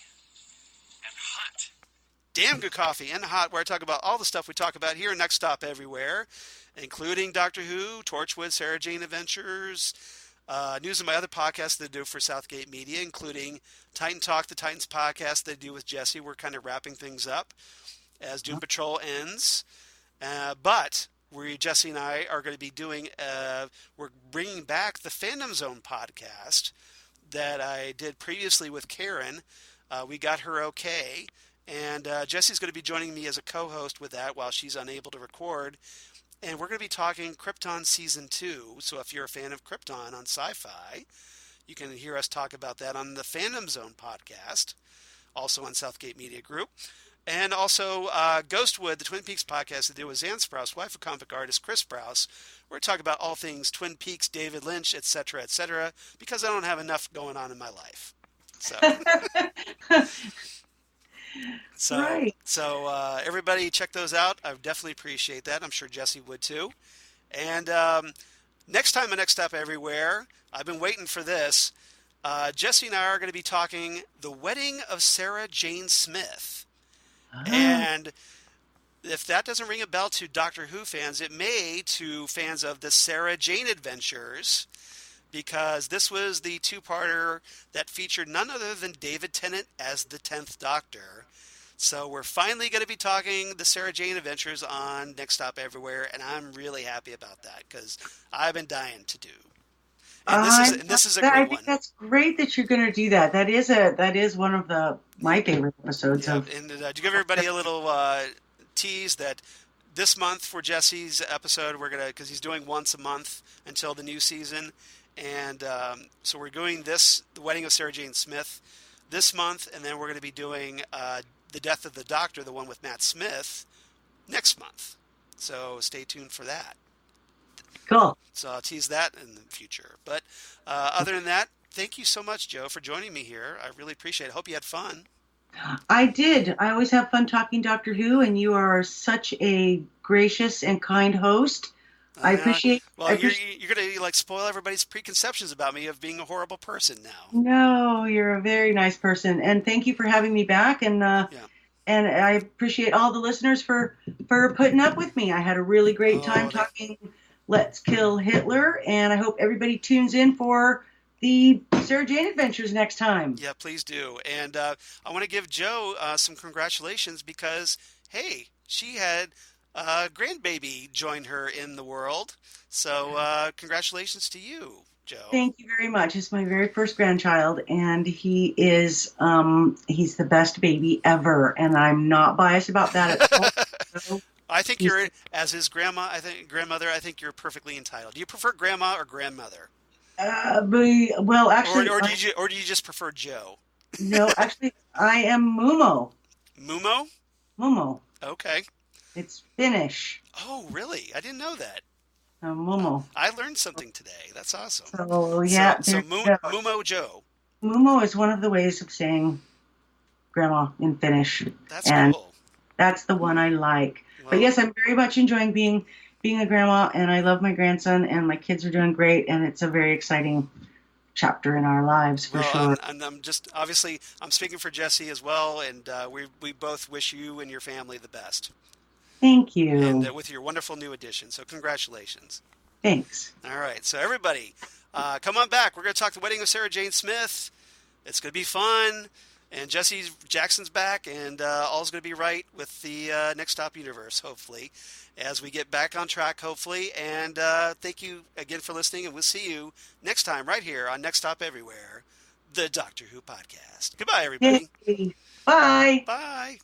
And hot. Damn Good Coffee and Hot, where I talk about all the stuff we talk about here in Next Stop Everywhere, including Doctor Who, Torchwood, Sarah Jane Adventures, news of my other podcasts that I do for Southgate Media, including Titan Talk, the Titans podcast that I do with Jesse. We're kind of wrapping things up as Doom Patrol ends. But Jesse and I are going to be doing, we're bringing back the Fandom Zone podcast that I did previously with Karen. We got her okay. And Jesse's going to be joining me as a co-host with that while she's unable to record. And we're going to be talking Krypton Season 2. So if you're a fan of Krypton on Sci-Fi, you can hear us talk about that on the Fandom Zone podcast, also on Southgate Media Group. And also Ghostwood, the Twin Peaks podcast that did with Zan Sprouse, wife of comic artist Chris Sprouse. We're going to talk about all things Twin Peaks, David Lynch, etc., because I don't have enough going on in my life. So... Right. So everybody check those out. I would definitely appreciate that. I'm sure Jesse would too. And next time on Next Stop Everywhere, I've been waiting for this. Jesse and I are going to be talking The Wedding of Sarah Jane Smith. And if that doesn't ring a bell to Doctor Who fans, it may to fans of the Sarah Jane Adventures, because this was the two-parter that featured none other than David Tennant as the 10th Doctor. So we're finally going to be talking the Sarah Jane Adventures on Next Stop Everywhere, and I'm really happy about that because I've been dying to do. And this is a great one. I think that's great that you're going to do that. That is one of my favorite episodes. Yeah, and to give everybody a little tease that this month for Jesse's episode, we're gonna, because he's doing once a month until the new season. And so we're doing The Wedding of Sarah Jane Smith this month, and then we're going to be doing The Death of the Doctor, the one with Matt Smith, next month. So stay tuned for that. Cool. So I'll tease that in the future. But other than that, thank you so much, Jo, for joining me here. I really appreciate it. I hope you had fun. I did. I always have fun talking Doctor Who, and you are such a gracious and kind host. I appreciate. Well, you're going to spoil everybody's preconceptions about me of being a horrible person now. No, you're a very nice person, and thank you for having me back. And and I appreciate all the listeners for putting up with me. I had a really great time talking Let's Kill Hitler, and I hope everybody tunes in for the Sarah Jane Adventures next time. Yeah, please do. And I want to give Jo some congratulations because, hey, she had grandbaby joined her in the world. So congratulations to you, Jo. Thank you very much. It's my very first grandchild, and he is he's the best baby ever, and I'm not biased about that at all. I think as his grandmother, I think you're perfectly entitled. Do you prefer grandma or grandmother? Well, actually, or do you just prefer Jo? No, actually, I am Mumo. Mumo? Mumo. Okay. It's Finnish. Oh, really? I didn't know that. Mumo. I learned something today. That's awesome. So, yeah. So Mumo Jo. Mumo is one of the ways of saying grandma in Finnish. That's cool. That's the one I like. Well, but yes, I'm very much enjoying being a grandma, and I love my grandson, and my kids are doing great, and it's a very exciting chapter in our lives for sure. And I'm just, obviously, I'm speaking for Jesse as well, and we both wish you and your family the best. Thank you. And with your wonderful new addition. So congratulations. Thanks. All right. So everybody, come on back. We're going to talk The Wedding of Sarah Jane Smith. It's going to be fun. And Jackson's back, and all's going to be right with the Next Stop universe, hopefully, as we get back on track, hopefully. And thank you again for listening, and we'll see you next time right here on Next Stop Everywhere, the Doctor Who podcast. Goodbye, everybody. Yay. Bye. Bye.